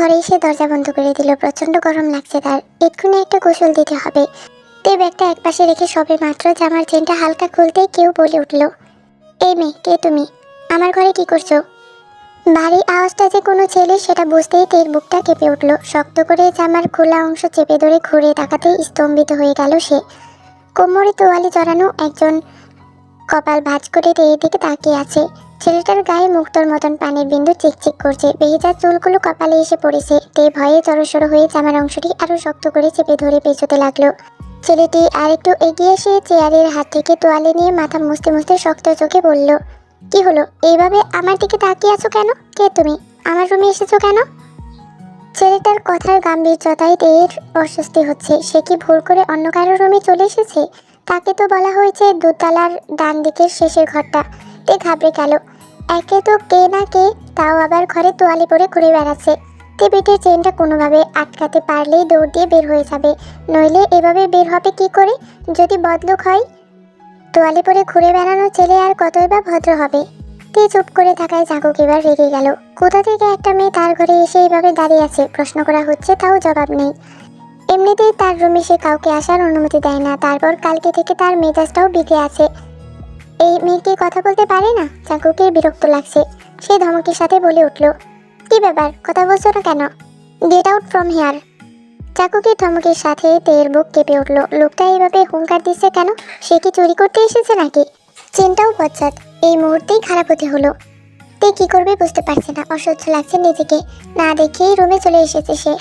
ঘরে এসে দরজা বন্ধ করে দিল। প্রচন্ড গরম লাগছে তার, এক্ষুনি একটা গোসল দিতে হবে। তে ব্যাগটা একপাশে রেখে সবে মাত্র জামার চেনটা হালকা খুলতেই কেউ বলে উঠল, এই মেয়ে, কে তুমি? আমার ঘরে কি করছো? ভারী আওয়াজটা যে কোনো ছেলে সেটা বুঝতেই তের বুকটা কেঁপে উঠল। শক্ত করে জামার খোলা অংশ চেপে ধরে ঘুরে তাকাতেই স্তম্ভিত হয়ে গেল সে। কোমরে তোয়ালে জড়ানো একজন কপাল ভাঁজ করে তের দিকে তাকিয়ে আছে। ছেলেটার গায়ে মুক্তোর মতন পানির বিন্দু চিকচিক করছে, ভেজা চুলগুলো কপালে এসে পড়েছে। তে ভয়ে জড়সড় হয়ে জামার অংশটি আরো শক্ত করে চেপে ধরে পেছোতে লাগলো। ছেলেটি আরেকটু এগিয়ে এসে চেয়ারের হাত থেকে তোয়ালে নিয়ে মাথা মুছতে মুছতে শক্ত চোখে বলল, কি হলো? এইভাবে আমার দিকে তাকিয়ে আছো কেন? কে তুমি? আমার রুমে এসেছো কেন? ছেলেটার কথার গাম্ভীর্যতায় তের অস্বস্তি হচ্ছে। সে কি ভুল করে অন্য কারোর রুমে চলে এসেছে? তাকে তো বলা হয়েছে দোতলার ডান দিকের শেষের ঘরটা। তে ঘাবড়ে গেল। একে তো কে না কে, তাও আবার ঘরে তোয়ালে পরে ঘুরে বেড়াচ্ছে। তে পেটের চেনটা কোনোভাবে আটকাতে পারলেই দৌড় দিয়ে বের হয়ে যাবে, নইলে এভাবে বের হবে কি করে? যদি বদলুক হয়, তোয়ালে পরে ঘুরে বেড়ানো ছেলে আর কতই বা ভদ্র হবে। তে চুপ করে থাকায় জাগক এবার রেগে গেল। কোথা থেকে একটা মেয়ে তার ঘরে এসে এইভাবে দাঁড়িয়ে আছে, প্রশ্ন করা হচ্ছে তাও জবাব নেই। এমনিতেই তার রুমে সে কাউকে আসার অনুমতি দেয় না, তারপর কালকে থেকে তার মেজাজটাও বিগড়ে আছে। এই মেয়েকে কথা বলতে পারে না? জাগকের বিরক্ত লাগছে। সে ধমকের সাথে বলে উঠল, কি ব্যাপার, কথা বলছো না কেন? Get out from here. চাকুকের ধমকের সাথে তের বুক কেঁপে উঠল। লোকটা এইভাবে হুঙ্কার দিচ্ছে কেন? সে কি চুরি করতে এসেছে নাকি? চেনটাও বজ্জাত, এই মুহূর্তেই খারাপ হতে হলো। তে কি করবে বুঝতে পারছে না, অসহ্য লাগছে নিজেকে। না দেখেই রুমে চলে এসেছে সে।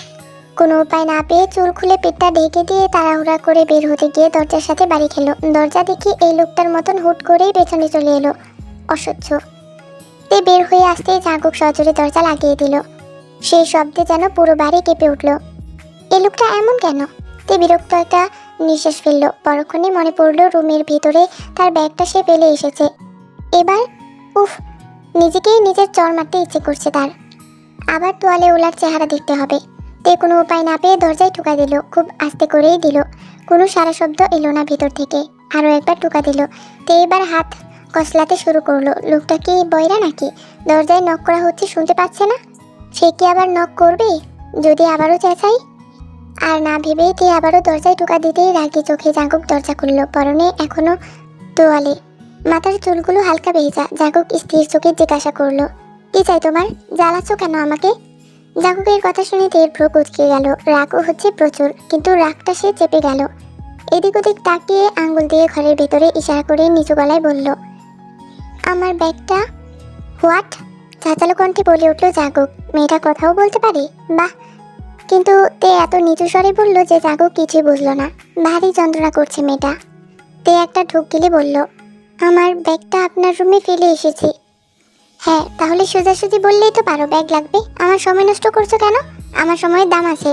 কোনো উপায় না পেয়ে চুল খুলে পেটটা ঢেকে দিয়ে তাড়াহুড়া করে বের হতে গিয়ে দরজার সাথে বাড়ি খেল। দরজা দেখে এই লোকটার মতন হুট করেই পেছনে চলে এলো। অসহ্য। তে বের হয়ে আসতেই জাগক সজোরে দরজা লাগিয়ে দিল। সেই শব্দে যেন পুরো বাড়ি কেঁপে উঠল। এই লোকটা এমন কেন? তে বিরক্ত একটা নিঃশ্বাস ফেলল। পরক্ষণে মনে পড়ল রুমের ভিতরে তার ব্যাগটা সে ফেলে এসেছে। এবার উফ, নিজেকেই নিজের চর মারতে ইচ্ছে করছে তার। আবার তোয়ালে ওলার চেহারা দেখতে হবে। তে কোনো উপায় না পেয়ে দরজায় ঠুকা দিল, খুব আস্তে করেই দিল। কোনো সারা শব্দ এলো না ভিতর থেকে। আরও একবার ঠুকা দিল। তে এবার হাত কসলাতে শুরু করলো। লোকটা কি বয়রা নাকি? দরজায় নক করা হচ্ছে, শুনতে পাচ্ছে না? সে কি আবার নক করবে যদি আবারও চেঁচাই? আর না ভেবেই তে আবারও দরজায় টোকা দিতেই রাগে চোখে জাগক দরজা খুলল। পরনে এখনো তোয়ালে, মাথার চুলগুলো হালকা ভেজা। জাগক স্থির চোখে জিজ্ঞাসা করলো, কি চাই তোমার? জ্বালাচ্ছ কেন আমাকে? জাগকের কথা শুনে তের ভ্রু কুঁচকে গেল। রাগও হচ্ছে প্রচুর, কিন্তু রাগটা সে চেপে গেল। এদিক ওদিক তাকিয়ে আঙ্গুল দিয়ে ঘরের ভেতরে ইশারা করে নিচু গলায় বলল, আমার ব্যাগটা। হোয়াট? চাচালো কণ্ঠে বলে উঠল জাগক। মেয়েটা কথাও বলতে পারে, বাহ। কিন্তু তে এত নিচু স্বরে বলল যে জাগক কিছুই বুঝল না। ভারী যন্ত্রণা করছে মেয়েটা। তে একটা ঢোক গিলে বলল, আমার ব্যাগটা আপনার রুমে ফেলে এসেছি। হ্যাঁ, তাহলে সোজাসুজি বললেই তো পারো ব্যাগ লাগবে। আমার সময় নষ্ট করছো কেন? আমার সময়ের দাম আছে।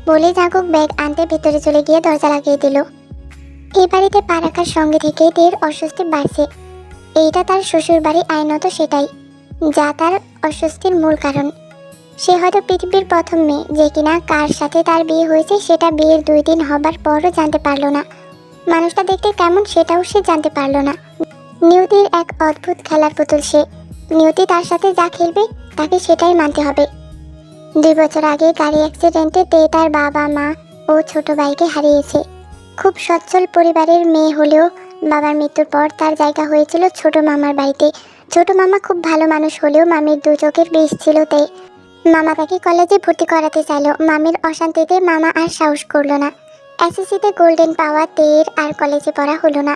বলে জাগক ব্যাগ আনতে ভেতরে চলে গিয়ে দরজা লাগিয়ে দিল। এই বাড়িতে পা রাখার সঙ্গে থেকেই তের অস্বস্তি বাড়ছে। এইটা তার শ্বশুর বাড়ি, আইনত সেটাই, যা তার অস্বস্তির মূল কারণ। সে হয়তো পৃথিবীর প্রথম মেয়ে যে কিনা কার সাথে তার বিয়ে হয়েছে সেটা বিয়ের 2 দিন হবার পরও জানতে পারল না। মানুষটা দেখতে কেমন সেটাও সে জানতে পারল না। নিয়তির এক অদ্ভুত খেলার পুতুল সে। নিয়তি তার সাথে যা খেলবে তাকে সেটাই মানতে হবে। 2 বছর আগে গাড়ি অ্যাক্সিডেন্টে তে তার বাবা মা ও ছোট ভাইকে হারিয়েছে। খুব সচ্ছল পরিবারের মেয়ে হলেও বাবার মৃত্যুর পর তার জায়গা হয়েছিল ছোট মামার বাড়িতে। ছোট মামা খুব ভালো মানুষ হলেও মামির 2 চোখের বিষ ছিল। তাই মামা তাকে কলেজে ভর্তি করাতে চাইল। মামির অশান্তিতে মামা আর সাহস করলো না। এসএসসিতে গোল্ডেন পাওয়া তের আর কলেজে পড়া হলো না।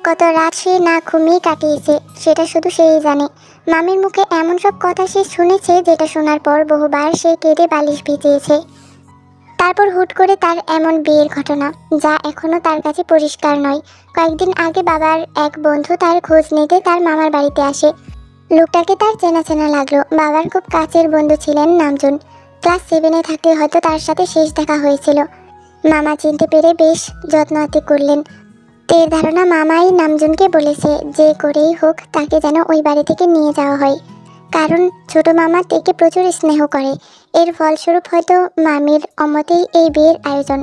কত রাত সে না ঘুমিয়ে কাটিয়েছে সেটা শুধু সেই জানে। মামির মুখে এমন সব কথা সে শুনেছে যেটা শোনার পর বহুবার সে কেঁদে বালিশ ভিজিয়েছে। তারপর হুট করে তার এমন বিয়ের ঘটনা, যা এখনো তার কাছে পরিষ্কার নয়। কয়েকদিন আগে বাবার এক বন্ধু তার খোঁজ নিতে তার মামার বাড়িতে আসে। লোকটাকে তার চেনা চেনা লাগলো। বাবার খুব কাছের বন্ধু ছিলেন নামজন। ক্লাস 7-এ থাকতে হয়তো তার সাথে শেষ দেখা হয়েছিল। মামা চিনতে পেরে বেশ যত্ন আতি করলেন। তের ধারণা মামাই নামজনকে বলেছে যে করেই হোক তাকে যেন ওই বাড়ি থেকে নিয়ে যাওয়া হয়, কারণ ছোট মামা তেকে প্রচুর স্নেহ করে। এর ফলস্বরূপ হয়তো মামির অমতেই এই বিয়ের আয়োজন।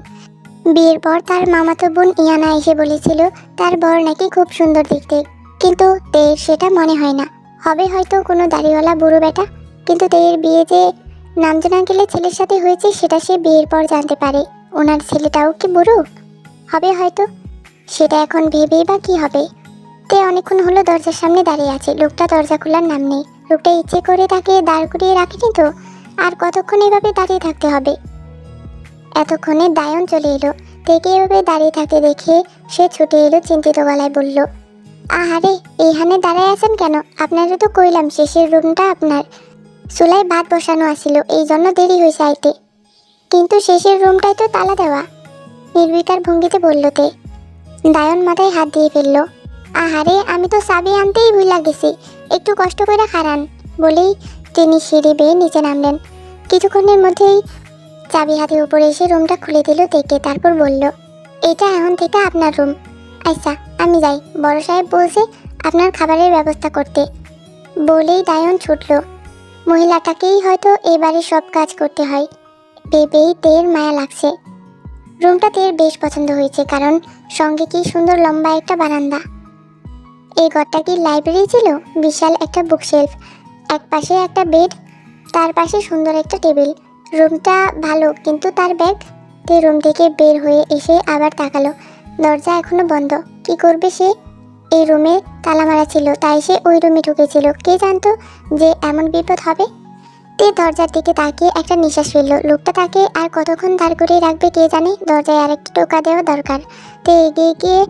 বিয়ের পর তার মামাতো বোন ইয়ানা এসে বলেছিল তার বর নাকি খুব সুন্দর দেখতে, কিন্তু তের সেটা মনে হয় না। হবে হয়তো কোনো দাড়িওয়ালা বুড়ো বেটা, কিন্তু তের বিয়ে যে নামজান আঙ্কেলের ছেলের সাথে হয়েছে সেটা সে বিয়ের পর জানতে পারে। ওনার ছেলেটাও কি বুড়ো হবে হয়তো, সেটা এখন ভেবেই বা কি হবে। তে অনেকক্ষণ হলো দরজার সামনে দাঁড়িয়ে আছে, লোকটা দরজা খোলার নাম নেই। লোকটা ইচ্ছে করে তাকে দাঁড় করিয়ে রাখেনি তো, আর কতক্ষণ এভাবে দাঁড়িয়ে থাকতে হবে। এতক্ষণে দায়ন চলে এলো। তেকে এভাবে দাঁড়িয়ে থাকতে দেখে সে ছুটে এলো, চিন্তিত গলায় বলল, আহারে এইখানে দাঁড়ায় আছেন কেন? আপনারা তো কইলাম শেষের রুমটা আপনার। চুলায় ভাত বসানো আসিল, এই জন্য দেরি হয়েছে আইতে। কিন্তু শেষের রুমটাই তো তালা দেওয়া, নির্বিকার ভঙ্গিতে বলল তে। দায়ন মাথায় হাত দিয়ে ফেলল। আহারে আমি তো চাবি আনতেই ভুলা গেছি, একটু কষ্ট করে খারান বলেই তিনি সিঁড়ি বেয়ে নিচে নামলেন। কিছুক্ষণের মধ্যেই চাবি হাতে উপরে এসে রুমটা খুলে দিল তেকে, তারপর বলল, এটা এখন থেকে আপনার রুম। আচ্ছা আমি যাই, বড় সাহেব বলছে আপনার খাবারের ব্যবস্থা করতে। বলেই দায়ন ছুটল। মহিলাটাকেই হয়তো এবারে সব কাজ করতে হয় ভেবেই তের মায়া লাগছে। রুমটা তের বেশ পছন্দ হয়েছে, কারণ সঙ্গে কি সুন্দর লম্বা একটা বারান্দা। এই ঘরটা কি লাইব্রেরি ছিল? বিশাল একটা বুকশেলফ, এক পাশে একটা বেড, তার পাশে সুন্দর একটা টেবিল। রুমটা ভালো, কিন্তু তার ব্যাগ। তে রুম থেকে বের হয়ে এসে আবার তাকালো, দরজা এখনো বন্ধ। কি করবে সে? এই রুমে তালা মারা ছিল, তাই সে ওই রুমে ঢুকেছিল। কে জানতো যে এমন বিপদ হবে। তে দরজার দিকে তাকিয়ে একটা নিঃশ্বাস ফেলল। লোকটা তাকে আর কতক্ষণ দাঁড় করিয়ে রাখবে কে জানে। দরজায় আরেকটা টোকা দেওয়া দরকার। তে এগিয়ে গিয়ে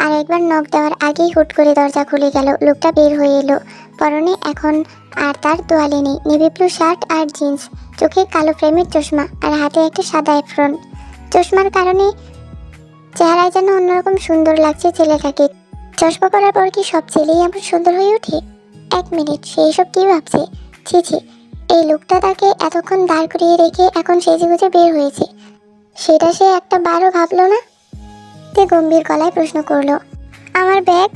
আর একবার নখ দেওয়ার আগেই হুট করে দরজা খুলে গেল। লোকটা বের হয়ে এলো। পরনে এখন আর তার তোয়ালে নেই, নেভি ব্লু শার্ট আর জিন্স, চোখে কালো ফ্রেমের চশমা, আর হাতে একটা সাদা এপ্রন। চশমার কারণে চেহারায় যেন অন্যরকম সুন্দর লাগছে ছেলেটাকে। চশমা পরার পর কি সব ছেলেই এমন সুন্দর হয়ে ওঠে? এক মিনিট, সে এসব কি ভাবছে? ছি ছি, এই লোকটা তাকে এতক্ষণ দাঁড় করিয়ে রেখে এখন সেজেগুজে বের হয়েছে, সেটা সে একটা বারও ভাবলো না। তে গম্ভীর গলায় প্রশ্ন করলো, আমার ব্যাগ?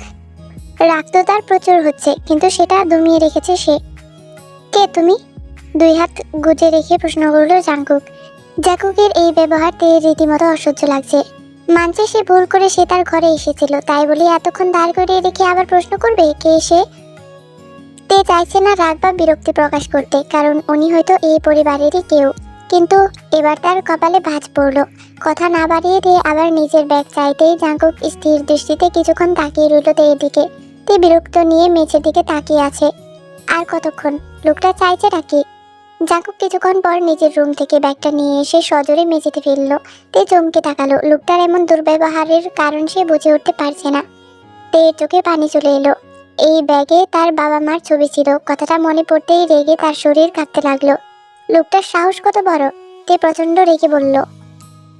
রাগ তো তার প্রচুর হচ্ছে, কিন্তু সেটা দমিয়ে রেখেছে সে। কে তুমি? দুই হাত গুজে রেখে প্রশ্ন করলো জাঙ্কুক। জাঙ্কুকের এই ব্যবহার তে রীতিমতো অসহ্য লাগছে। মানছে সে ভুল করে সে তার ঘরে এসেছিল, তাই বলে এতক্ষণ দাঁড় করিয়ে রেখে আবার প্রশ্ন করবে কে সে। তে চাইছে না রাগ বা বিরক্তি প্রকাশ করতে, কারণ উনি হয়তো এই পরিবারেরই কেউ। কিন্তু এবার তার কপালে ভাঁজ পড়ল। কথা না বাড়িয়ে দিয়ে আবার নিজের ব্যাগ চাইতেই জাঙ্কুক স্থির দৃষ্টিতে কিছুক্ষণ তাকিয়ে রইল তের দিকে। তে বিরক্ত নিয়ে মেঝের দিকে তাকিয়ে আছে। আর কতক্ষণ? লোকটা চাইছে নাকি? জাঙ্কুক কিছুক্ষণ পর নিজের রুম থেকে ব্যাগটা নিয়ে এসে সজোরে মেঝেতে ফেলল। তে চমকে তাকালো। লোকটার এমন দুর্ব্যবহারের কারণ সে বুঝে উঠতে পারছে না। তের চোখে পানি চলে এলো। এই ব্যাগে তার বাবা মার ছবি ছিল। কথাটা মনে পড়তেই রেগে তার শরীর কাঁপতে লাগলো। লোকটার সাহস কত বড়! তে প্রচন্ড রেগে বলল,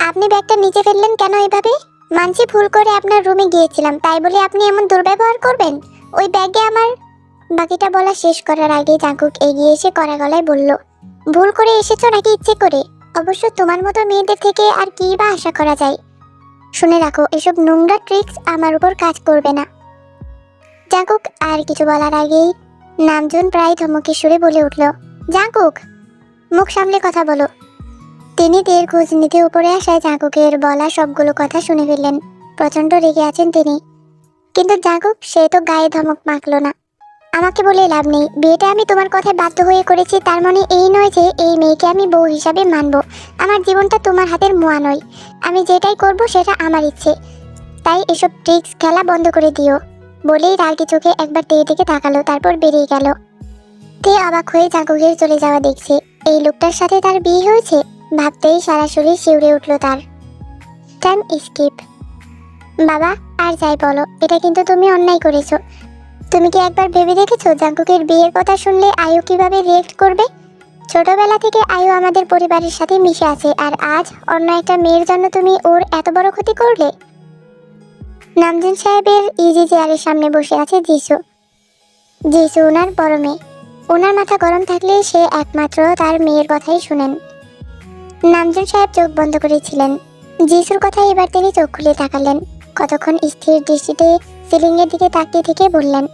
আপনি ব্যাগটা নিচে ফেললেন কেন এভাবে? মানছি ভুল করে আপনার রুমে গিয়েছিলাম, তাই বলে আপনি এমন দুর্ব্যবহার করবেন? ওই ব্যাগে আমার। বাকিটা বলা শেষ করার আগে জাঙ্কুক এগিয়ে এসে কড়া গলায় বলল, ভুল করে এসেছো নাকি ইচ্ছে করে? অবশ্য তোমার মতো মেয়েদের থেকে আর কি বা আশা করা যায়। শুনে রাখো, এসব নোংরা ট্রিক্স আমার উপর কাজ করবে না। জাঙ্কুক আর কিছু বলার আগেই নামজুন প্রায় ধমকে সুরে বলে উঠল, জাঙ্কুক, মুখ সামলে কথা বলো। তিনি তের খোঁজ নিতে উপরে আসায় জাঙ্কুকের বলা সবগুলো কথা শুনে ফেললেন। প্রচন্ড রেগে আছেন তিনি। কিন্তু জাঙ্কুক সে তো গায়ে ধমক মাখলো না। আমাকে বলে লাভ নেই, বিয়েটা আমি তোমার কথায় বাধ্য হয়ে করেছি, তার মানে এই নয় যে এই মেয়েকে আমি বউ হিসাবে মানব। আমার জীবনটা তোমার হাতের মোয়া নয়। আমি যেটাই করব সেটা আমার ইচ্ছে, তাই এসব ট্রিক্স খেলা বন্ধ করে দিও। বলেই রাগি চোখে একবার তের দিকে তাকালো, তারপর বেরিয়ে গেল। তে অবাক হয়ে জাঙ্কুকের চলে যাওয়া দেখছে। এই লোকটার সাথে তার বিয়ে হয়েছে ভাবতেই সারা শরীর শিউরে উঠল তার। Time skip. বাবা, আর যাই বলো, এটা কিন্তু তুমি অন্যায় করেছো। তুমি কি একবার ভেবে দেখেছো জাঙ্কুকের বিয়ের কথা শুনলে আয়ু কিভাবে রিয়েক্ট করবে? ছোটবেলা থেকে আয়ু আমাদের পরিবারের সাথে মিশে আছে, আর আজ অন্য একটা মেয়ের জন্য তুমি ওর এত বড় ক্ষতি করলে। নামজুন সাহেবের ইজি চেয়ারের সামনে বসে আছে জিসু। জিসু ওনার বড় মেয়ে। ওনার মাথা গরম থাকলে সে একমাত্র তার মেয়ের কথাই শুনেন। নামজুন সাহেব চোখ বন্ধ করেছিলেন। জিসুর কথা এবার তিনি চোখ খুলে তাকালেন। কতক্ষণ স্থির দৃষ্টিতে সিলিংয়ের দিকে তাকিয়ে থেকে বললেন,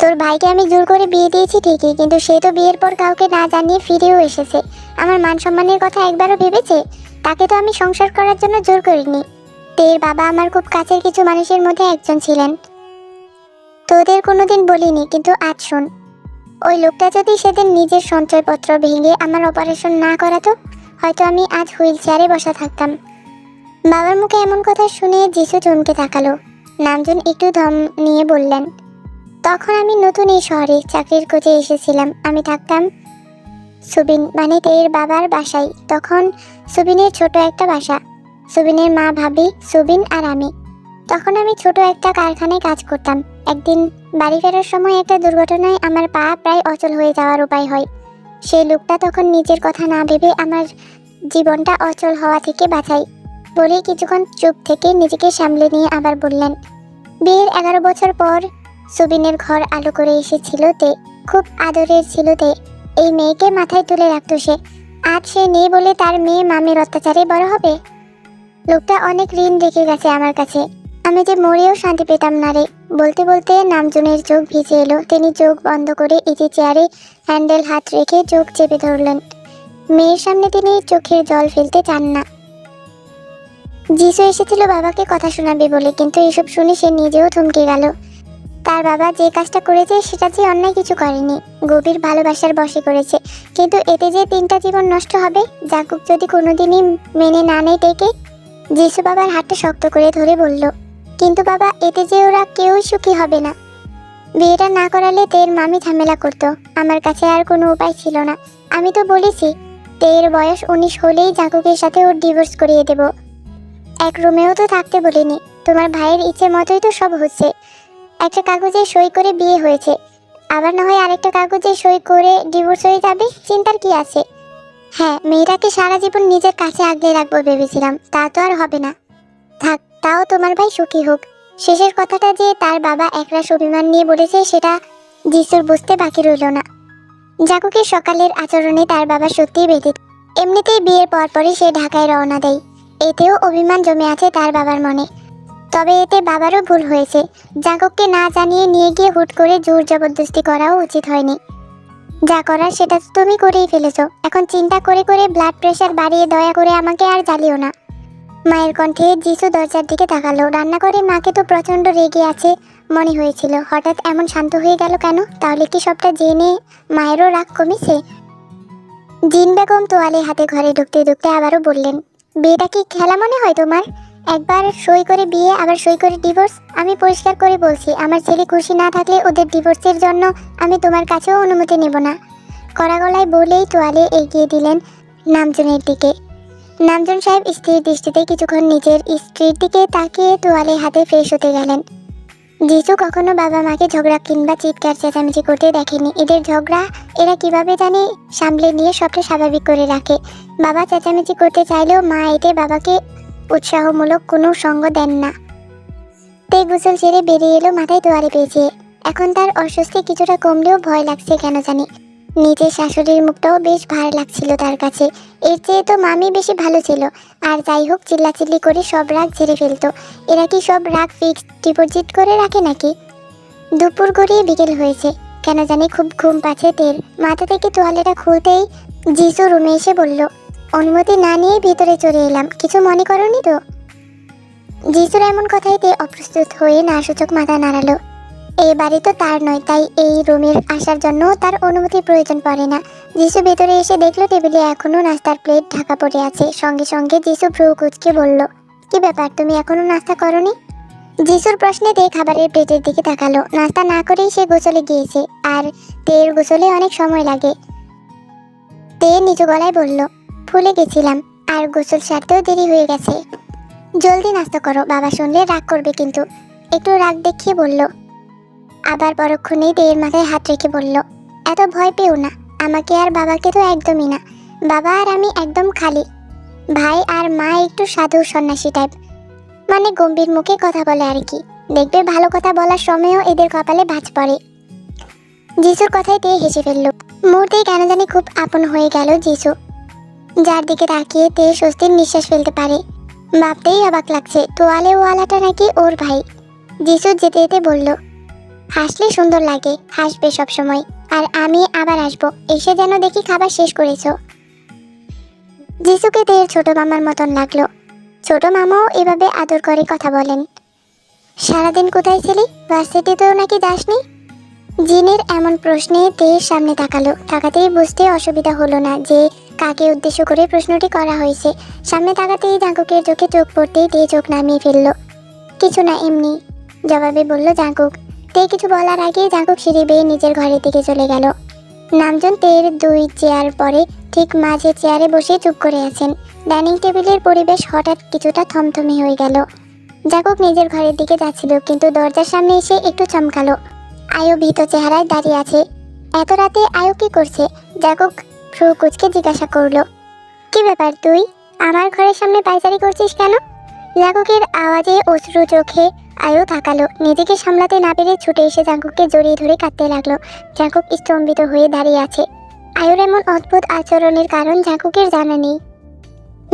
তোর ভাইকে আমি জোর করে বিয়ে দিয়েছি ঠিকই, কিন্তু সে তো বিয়ের পর কাউকে না জানিয়ে ফিরেও এসেছে। আমার মান সম্মানের কথা একবারও ভেবেছে? তাকে তো আমি সংসার করার জন্য জোর করিনি। তের বাবা আমার খুব কাছের কিছু মানুষের মধ্যে একজন ছিলেন। তোদের কোনোদিন বলিনি, কিন্তু আজ শোন। ওই লোকটা যদি সেদিন নিজের সঞ্চয়পত্র ভেঙে আমার অপারেশন না করাতো, হয়তো আমি আজ হুইল চেয়ারে বসা থাকতাম। বাবার মুখে এমন কথা শুনে যিশু চমকে তাকালো। নামজুন একটু দম নিয়ে বললেন, তখন আমি নতুন এই শহরে চাকরির খোঁজে এসেছিলাম। আমি থাকতাম সুবিন মানে তের বাবার বাসায়। তখন সুবিনের ছোট একটা বাসা, সুবিনের মা, ভাবি, সুবিন আর আমি। তখন আমি ছোট একটা কারখানায় কাজ করতাম। একদিন বাড়ি ফেরার সময় একটা দুর্ঘটনায় আমার পা প্রায় অচল হয়ে যাওয়ার উপায় হয়। সেই লোকটা তখন নিজের কথা না ভেবে আমার জীবনটা অচল হওয়া থেকে বাঁচাই বলে কিছুক্ষণ চুপ থেকে নিজেকে সামলে নিয়ে আবার বললেন, বিয়ের 11 বছর পর সুবিনের ঘর আলো করে এসেছিল তে। খুব আদরের ছিল তে। এই মেয়েকে মাথায় তুলে রাখতো সে। আজ সে নেই বলে তার মেয়ে মামির অত্যাচারে বড় হবে। লোকটা অনেক ঋণ রেখে গেছে আমার কাছে। আমি যে মরেও শান্তি পেতাম না রে। বলতে বলতে নামজুনের চোখ ভিজে এলো। তিনি চোখ বন্ধ করে ইজি চেয়ারে হ্যান্ডেল হাত রেখে চোখ চেপে ধরলেন। মেয়ের সামনে তিনি চোখের জল ফেলতে চান না। যিশু এসেছিল বাবাকে কথা শোনাবে বলে, কিন্তু এসব শুনে সে নিজেও থমকে গেল। তার বাবা যে কাজটা করেছে সেটা যে অন্যায় কিছু করেনি, গভীর ভালোবাসার বশে করেছে। কিন্তু এতে যে 3টা জীবন নষ্ট হবে, জাকুব যদি কোনোদিনই মেনে না নেয় ডেকে। যিশু বাবার হাতটা শক্ত করে ধরে বলল, কিন্তু বাবা, এতে যে ওরা কেউই সুখী হবে না। বিয়েটা না করালে তের মামি ঝামেলা করতো। আমার কাছে আর কোনো উপায় ছিল না। আমি তো বলেছি তের বয়স 19 হলেই জাকুবের সাথে ওর ডিভোর্স করিয়ে দেব। এক রুমেও তো থাকতে বলিনি। তোমার ভাইয়ের ইচ্ছে মতোই তো সব হচ্ছে। একটা কাগজে সই করে বিয়ে হয়েছে, আবার না হয় আরেকটা কাগজে সই করে ডিভোর্স হয়ে যাবে। চিন্তার কি আছে? হ্যাঁ, মেয়েটাকে সারা জীবন নিজের কাছে আগলে রাখবো ভেবেছিলাম, তা তো আর হবে না। থাক, তাও তোমার ভাই সুখী হোক। শেষের কথাটা যে তার বাবা একরাশ অভিমান নিয়ে বলেছে সেটা যিশুর বুঝতে বাকি রইল না। জাকুকের সকালের আচরণে তার বাবা সত্যিই ব্যথিত। এমনিতেই বিয়ের পরপরই সে ঢাকায় রওনা দেয়। এতেও অভিমান জমে আছে তার বাবার মনে। তবে এতে বাবারও ভুল হয়েছে। জাকুবকে না জানিয়ে নিয়ে গিয়ে হুট করে জোর জবরদস্তি করাও উচিত হয়নি। যা করার সেটা তো তুমি করেই ফেলেছো। এখন চিন্তা করে করে ব্লাড প্রেশার বাড়িয়ে দয়া করে আমাকে আর জ্বালিও না। মায়ের কণ্ঠে যিশু দরজার দিকে তাকালো। রান্নাঘরে মাকে তো প্রচণ্ড রেগে আছে মনে হয়েছিল। হঠাৎ এমন শান্ত হয়ে গেল কেন? তাহলে কি সবটা জেনে মায়েরও রাগ কমেছে? জিন বেগম তোয়ালে হাতে ঘরে ঢুকতে ঢুকতে আবারও বললেন, বিয়েটা কি খেলা মনে হয় তোমার? একবার সই করে বিয়ে, আবার সই করে ডিভোর্স। আমি পরিষ্কার করে বলছি, আমার ছেলে খুশি না থাকলে ওদের ডিভোর্সের জন্য আমি তোমার কাছেও অনুমতি নেব না। কড়া গলায় বলেই তোয়ালে এগিয়ে দিলেন নামজনের দিকে। নামজন সাহেব স্থির দৃষ্টিতে কিছুক্ষণ নিজের স্ত্রীর দিকে তাকিয়ে তোয়ালে হাতে ফ্রেশ হতে গেলেন। যিশু কখনো বাবা মাকে ঝগড়া কিংবা চিৎকার চেঁচামেচি করতে দেখেনি। এদের ঝগড়া এরা কিভাবে জানি সামলে নিয়ে সবটা স্বাভাবিক করে রাখে। বাবা চেঁচামেচি করতে চাইলেও মা এতে বাবাকে উৎসাহমূলক কোনো সঙ্গ দেন না। তে গোসল ছেড়ে বেরিয়ে এলো মাথায় তোয়ালে পেয়েছে। এখন তার অস্বস্তি কিছুটা কমলেও ভয় লাগছে কেন জানি। নিজের শাশুড়ির মুখটাও বেশ ভার লাগছিল তার কাছে। এর চেয়ে তো মামি বেশি ভালো ছিল। আর যাই হোক, চিল্লাচিল্লি করে সব রাগ ঝেড়ে ফেলতো। এরা কি সব রাগ ফিক্সড ডিপোজিট করে রাখে নাকি? দুপুর গড়িয়ে বিকেল হয়েছে। কেন জানি খুব ঘুম পাচ্ছে তের। মাথা থেকে তোয়ালেটা খুলতেই যিশু রুমে এসে বলল, অনুমতি না নিয়ে ভিতরে চলে এলাম। কিছু মনে করনি তো? যিশুর এমন কথাইতে অপ্রস্তুত হয়ে না সূচক মাথা নাড়ালো। এই বাড়ি তো তার নয়, তাই এই রুমের আসার জন্য তার অনুমতির প্রয়োজন পড়ে না। যিশু ভেতরে এসে দেখলো টেবিলে এখনো নাস্তার প্লেট ঢাকা পড়ে আছে। সঙ্গে সঙ্গে যিশু ভ্রু কুঁচকে বলল, কি ব্যাপার, তুমি এখনো নাস্তা করনি? যিশুর প্রশ্নে তে খাবারের প্লেটের দিকে তাকালো। নাস্তা না করেই সে গোসলে গিয়েছে, আর তের গোসলে অনেক সময় লাগে। তে নিচু গলায় বলল, ভুলে গেছিলাম, আর গোসল সারতেও দেরি হয়ে গেছে। জলদি নাস্তা করো, বাবা শুনলে রাগ করবে কিন্তু। একটু রাগ দেখিয়ে বলল। আবার পরক্ষণেই তের মাথায় হাত রেখে বলল, এত ভয় পেও না। আমাকে আর বাবাকে তো একদমই না। বাবা আর আমি একদম খালি। ভাই আর মা একটু সাধু সন্ন্যাসী টাইপ, মানে গম্ভীর মুখে কথা বলে আর কি। দেখবে ভালো কথা বলার সময়ও এদের কপালে ভাঁজ পড়ে। যিশুর কথায় তে হেসে ফেলল। মুহূর্তেই কেন জানি খুব আপন হয়ে গেল যিশু, যার দিকে তাকিয়ে তে স্বস্তির নিঃশ্বাস ফেলতে পারে। ভাবতেই অবাক লাগছে, তোয়ালে ওয়ালাটা নাকি ওর ভাই। যিশু যেতে যেতে বলল, হাসলে সুন্দর লাগে, হাসবে সব সময়। আর আমি আবার আসবো, এসে যেন দেখি খাবার শেষ করেছো। যিশুকে তের ছোট মামার মতন লাগলো। ছোট মামাও এভাবে আদর করে কথা বলেন। সারাদিন কোথায় ছিলি? ভার্সিটিতেও নাকি যাসনি? জিনের এমন প্রশ্নে তের সামনে তাকালো। তাকাতেই বুঝতে অসুবিধা হলো না যে কাকে উদ্দেশ্য করে প্রশ্নটি করা হয়েছে। সামনে তাকাতেই জাঙ্কুকের চোখে চোখ পড়তেই তে চোখ নামিয়ে ফেলল। কিছু না, এমনি, জবাবে বলল জাঙ্কুক। তে কিছু বলার আগে জাঙ্কুক সিঁড়ি বেয়ে নিজের ঘরের দিকে চলে গেল। নামজন তের 2 চেয়ার পরে ঠিক মাঝে চেয়ারে বসে চুপ করে আছেন। ডাইনিং টেবিলের পরিবেশ হঠাৎ কিছুটা থমথমে হয়ে গেল। জাঙ্কুক নিজের ঘরের দিকে যাচ্ছিল, কিন্তু দরজার সামনে এসে একটু চমকালো। আয়ু ভীত চেহারায় দাঁড়িয়ে আছে। এত রাতে আয়ু কি করছে? জাঙ্কুক ভ্রু কুঁচকে জিজ্ঞাসা করলো, কি ব্যাপার, তুই আমার ঘরের সামনে পায়চারি করছিস কেন? জাঙ্কুকের আওয়াজে অশ্রু চোখে আয়ু তাকালো। নিজেকে সামলাতে না পেরে ছুটে এসে জাঙ্কুককে জড়িয়ে ধরে কাঁদতে লাগলো। জাঙ্কুক স্তম্ভিত হয়ে দাঁড়িয়ে আছে। আয়ুর এমন অদ্ভুত আচরণের কারণ জাঙ্কুকের জানা নেই।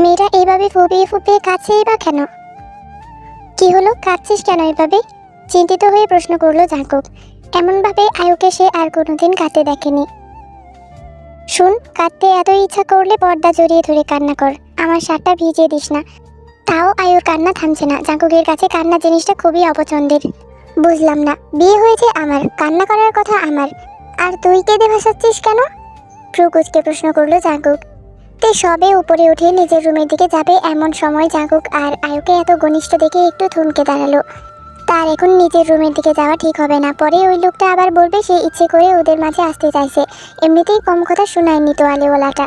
মেয়েটা এইভাবে ফুপিয়ে ফুপিয়ে কাঁদছেই বা কেন? কি হলো, কাঁদছিস কেন এভাবে? চিন্তিত হয়ে প্রশ্ন করলো জাঙ্কুক। এমনভাবে আয়ুকে সে আর কোনোদিন কাঁদতে দেখেনি। শুন, কাঁদতে এত ইচ্ছা করলে পর্দা জড়িয়ে ধরে কান্না কর, আমার শার্টটা ভিজিয়ে দিস না। তাও আয়ুর কান্না থামছে না। জাঙ্কুকের কাছে কান্না জিনিসটা খুবই অপছন্দের। বুঝলাম না, বিয়ে হয়েছে আমার, কান্না করার কথা আমার, আর তুই কেঁদে ভাসাচ্ছিস কেন? ভ্রুকুচকে প্রশ্ন করলো জাঙ্কুক। তে সবে উপরে উঠে নিজের রুমের দিকে যাবে, এমন সময় জাঙ্কুক আর আয়ুকে এত ঘনিষ্ঠ দেখে একটু থমকে দাঁড়ালো। তার এখন নিজের রুমের দিকে যাওয়া ঠিক হবে না, পরে ওই লোকটা আবার বলবে সে ইচ্ছে করে ওদের মাঝে আসতে চাইছে। এমনিতেই কম কথা শোনায়নি তো আলেওয়ালাটা,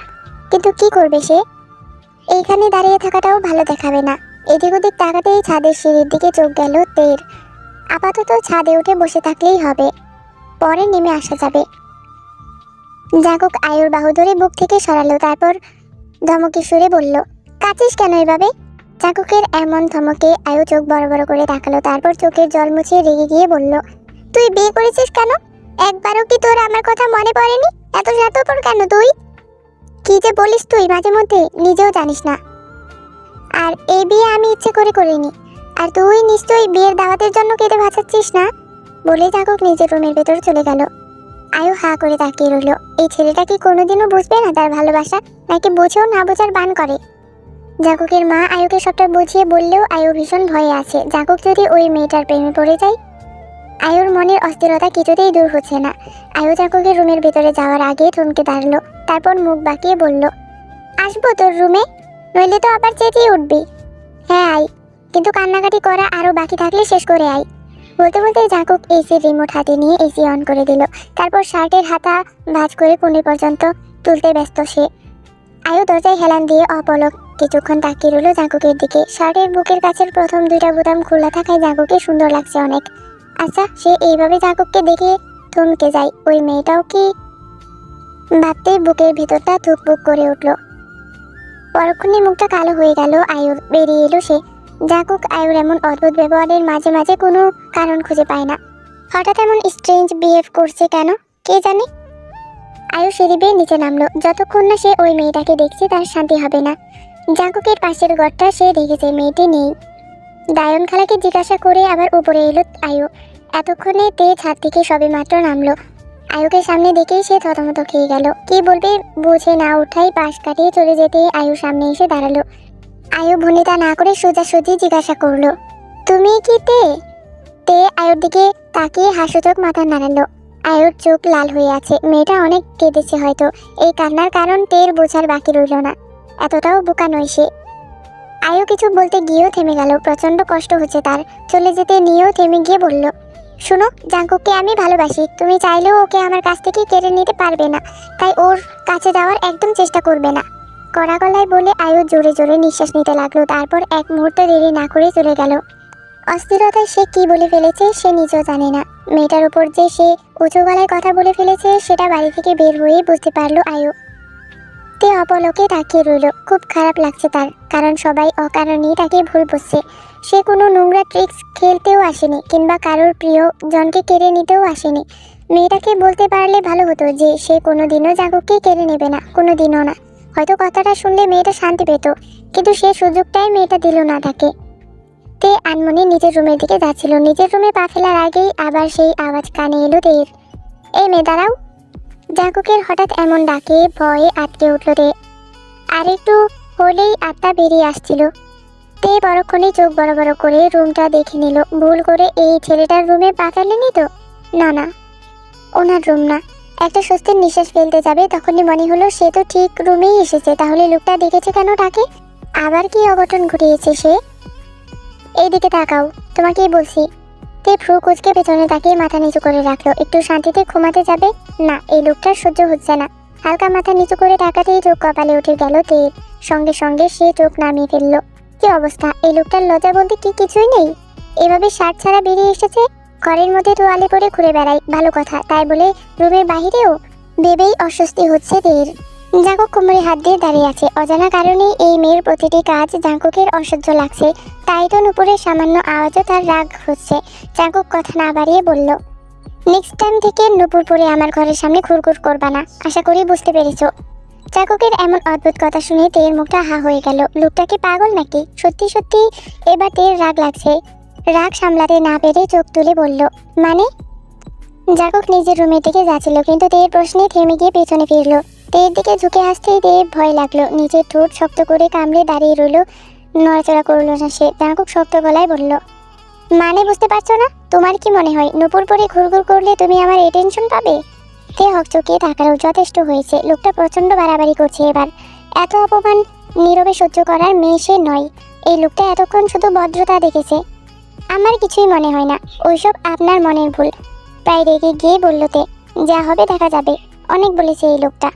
কিন্তু কি করবে সে? এইখানে দাঁড়িয়ে থাকাটাও ভালো দেখাবে না। এদিক ওদিক তাকাতেই ছাদের সিঁড়ির দিকে চোখ গেল তের। আপাতত ছাদে উঠে বসে থাকলেই হবে, পরে নেমে আসা যাবে। জাঙ্কুক আয়ুর বাহু ধরে বুক থেকে সরালো, তারপর ধমকে সুরে বলল, কাঁদছিস কেন এভাবে? জাঙ্কুকের এমন ধমকে আয়ু চোখ বড় বড় করে তাকালো, তারপর চোখের জল মুছে রেগে গিয়ে বলল, তুই বিয়ে করেছিস কেন? একবারও কি তোর আমার কথা মনে পড়েনি? এত স্বার্থপর কেন তুই? কি যে বলিস তুই মাঝে মধ্যে, নিজেও জানিস না। আর এই বিয়ে আমি ইচ্ছে করে করিনি, আর তুই নিশ্চয়ই বিয়ের দাওয়াতের জন্য কেঁদে ভাসাচ্ছিস না? বলে জাঙ্কুক নিজের রুমের ভেতর চলে গেল। আয়ু হা করে তাকিয়ে রইল। এই ছেলেটা কি কোনোদিনও বুঝবে না তার ভালোবাসা, নাকি বুঝেও না বোঝার বান করে? জাঙ্কুকের মা আয়ুকে সবটা বুঝিয়ে বললেও আয়ু ভীষণ ভয়ে আছে, জাঙ্কুক যদি ওই মেয়েটার প্রেমে পড়ে যায়। আয়ুর মনের অস্থিরতা কিছুতেই দূর হচ্ছে না। আয়ু জাঙ্কুকের রুমের ভেতরে যাওয়ার আগে থমকে দাঁড়ালো, তারপর মুখ বাঁকিয়ে বলল, আসবো তোর রুমে? নইলে তো আবার চেঁচিয়ে উঠবি। হ্যাঁ আয়, কিন্তু কান্নাকাটি করা আরও বাকি থাকলে শেষ করে আয়। বলতে বলতে জাঙ্কুক এসির রিমোট হাতে নিয়ে এসি অন করে দিল, তারপর শার্টের হাতা ভাঁজ করে কোণে পর্যন্ত তুলতে ব্যস্ত সে। আয়ু দরজায় হেলান দিয়ে অপলক কিছুক্ষণ তাকিয়ে রইল জাঙ্কুকের দিকে। শার্টের বুকের কাছের প্রথম 2টা বোতাম খোলা থাকায় জাঙ্কুকে সুন্দর লাগছে অনেক। আচ্ছা, সে এইভাবে জাঙ্কুককে দেখে থমকে যায়, ওই মেয়েটাও কি? ভাবতেই বুকের ভিতরটা ধুকপুক করে উঠল। পরক্ষণে মুখটা কালো হয়ে গেল আয়ুর, বেরিয়ে এলো সে। জাঙ্কুক আয়ুর এমন অদ্ভুত ব্যবহারের মাঝে মাঝে কোনো কারণ খুঁজে পায় না। হঠাৎ এমন স্ট্রেঞ্জ বিহেভ করছে কেন, কে জানে? আয়ু সিঁড়ি বেয়ে নিচে নামলো। যতক্ষণ না সে ওই মেয়েটাকে দেখছে তার শান্তি হবে না। জাঙ্কুকের পাশের ঘরটা সে দেখেছে, মেয়েটি নেই। দায়ন খালাকে জিজ্ঞাসা করে আবার উপরে এলো আয়ু। এতক্ষণে তে ছাদ থেকে সবে মাত্র নামলো। আয়ুকে সামনে দেখেই সে থতমত খেয়ে গেল। কি বলবে বুঝে না উঠাই পাশ কাটিয়ে চলে যেতে আয়ু সামনে এসে দাঁড়ালো। আয়ু ভনিতা না করে সোজাসুজি জিজ্ঞাসা করলো, তুমি কি তে? তে আয়ুর দিকে তাকিয়ে হাসুচোখ মাথা নাড়ালো। আয়ুর চোখ লাল হয়ে আছে, মেয়েটা অনেক কেঁদেছে হয়তো। এই কান্নার কারণ টের বোঝার বাকি রইল না। এতটাও বোকা নয় সে। আয়ু কিছু বলতে গিয়েও থেমে গেল, প্রচন্ড কষ্ট হচ্ছে তার। চলে যেতে নিয়েও থেমে গিয়ে বলল, শোনো, জাঙ্কুককে আমি ভালোবাসি, তুমি চাইলেও ওকে আমার কাছ থেকে কেড়ে নিতে পারবে না, তাই ওর কাছে যাওয়ার একদম চেষ্টা করবে না। কড়া গলায় বলে আয়ু জোরে জোরে নিঃশ্বাস নিতে লাগলো, তারপর এক মুহূর্ত দেরি না করে চলে গেল। অস্থিরতায় সে কি বলে ফেলেছে সে নিজেও জানে না। মেয়েটার উপর যে সে উঁচু গলায় কথা বলে ফেলেছে সেটা বাড়ি থেকে বের হয়েই বুঝতে পারলো আয়ু। তে অপলকে তাকিয়ে রইল। খুব খারাপ লাগছে তার, কারণ সবাই অকারণেই তাকে ভুল বুঝছে। সে কোনো নোংরা ট্রিক্স খেলতেও আসেনি, কিংবা কারোর প্রিয় জনকে কেড়ে নিতেও আসেনি। মেয়েটাকে বলতে পারলে ভালো হতো যে সে কোনোদিনও জাঙ্কুককে কেড়ে নেবে না, কোনোদিনও না। হয়তো কথাটা শুনলে মেয়েটা শান্তি পেত, কিন্তু সে সুযোগটাই মেয়েটা দিল না তাকে। তে আনমনে নিজের রুমের দিকে যাচ্ছিল। নিজের রুমে পা ফেলার আগেই আবার সেই আওয়াজ কানে এলো তের। এই মেয়ে দাঁড়াও। জাঙ্কুকের হঠাৎ এমন ডাকে ভয়ে আটকে উঠল তে। আর একটু হলেই আত্মা বেরিয়ে আসছিল। তে পরক্ষণে চোখ বড় বড় করে রুমটা দেখে নিল। ভুল করে এই ছেলেটার রুমে পা ফেলেনি তো? না না, ওনার রুম না। একটা স্বস্তির নিঃশ্বাস ফেলতে যাবে তখনই মনে হলো সে তো ঠিক রুমেই এসেছে, তাহলে লোকটা দেখেছে কেন তাকে? আবার কি অঘটন ঘটিয়েছে সে? এইদিকে তাকাও, তোমাকেই বলছি। তে ভ্রু কুচকে পেছনে তাকিয়ে মাথা নিচু করে রাখলো। একটু শান্তিতে ঘুমাতে যাবে না, এই লোকটার সহ্য হচ্ছে না। হালকা মাথা নিচু করে তাকাতেই চোখ কপালে উঠে গেল তের। সঙ্গে সঙ্গে সে চোখ নামিয়ে ফেললো। কি অবস্থা, এই লোকটার লজ্জা বলতে কি কিছুই নেই? এভাবে শার্ট ছাড়া বেরিয়ে এসেছে। ঘরের মধ্যে তোয়ালে পরে ঘুরে বেড়াই ভালো কথা, তাই বলে রুমের বাহিরেও? ভেবেই অস্বস্তি হচ্ছে তের। জাঙ্কুক কোমরে হাত দিয়ে দাঁড়িয়ে আছে। অজানা কারণে এই মেয়ের প্রতিটি কাজ জাঙ্কুকের অসহ্য লাগছে। তাই তো নুপুরের সামান্য আওয়াজও তার রাগ হচ্ছে। জাঙ্কুক কথা না বাড়িয়ে বলল, নেক্সট টাইম থেকে নুপুর পরে আমার ঘরের সামনে ঘুরঘুর করবা না, আশা করি বুঝতে পেরেছো। জাঙ্কুকের এমন অদ্ভুত কথা শুনে তের মুখটা হা হয়ে গেল। লোকটা কি পাগল নাকি? সত্যি সত্যি এবার তের রাগ লাগছে। রাগ সামলাতে না পেরে চোখ তুলে বলল, মানে? জাঙ্কুক নিজের রুমের দিকে যাচ্ছিল, কিন্তু তের প্রশ্নে থেমে গিয়ে পেছনে ফিরল। তের দিকে ঝুঁকে আসতেই তের ভয় লাগলো। নিজের ঠোঁট শক্ত করে কামড়ে দাঁড়িয়ে রইল, নড়াচড়া করলো না সে। জাঙ্কুক শক্ত গলায় বলল, মানে বুঝতে পারছো না? তোমার কি মনে হয় নুপুর পরে ঘুরঘুর করলে তুমি আমার এটেনশন পাবে? তে হকচকিয়ে তাকালো। যথেষ্ট হয়েছে, লোকটা প্রচন্ড বাড়াবাড়ি করছে এবার। এত অপমান নীরবে সহ্য করার মেয়ে সে নয়। এই লোকটা এতক্ষণ শুধু ভদ্রতা দেখেছে। আমার কিছুই মনে হয় না, ওইসব আপনার মনের ভুল। প্রায় রেগে গিয়ে বলল তে, যা হবে দেখা যাবে। অনেক বলেছে এই লোকটা।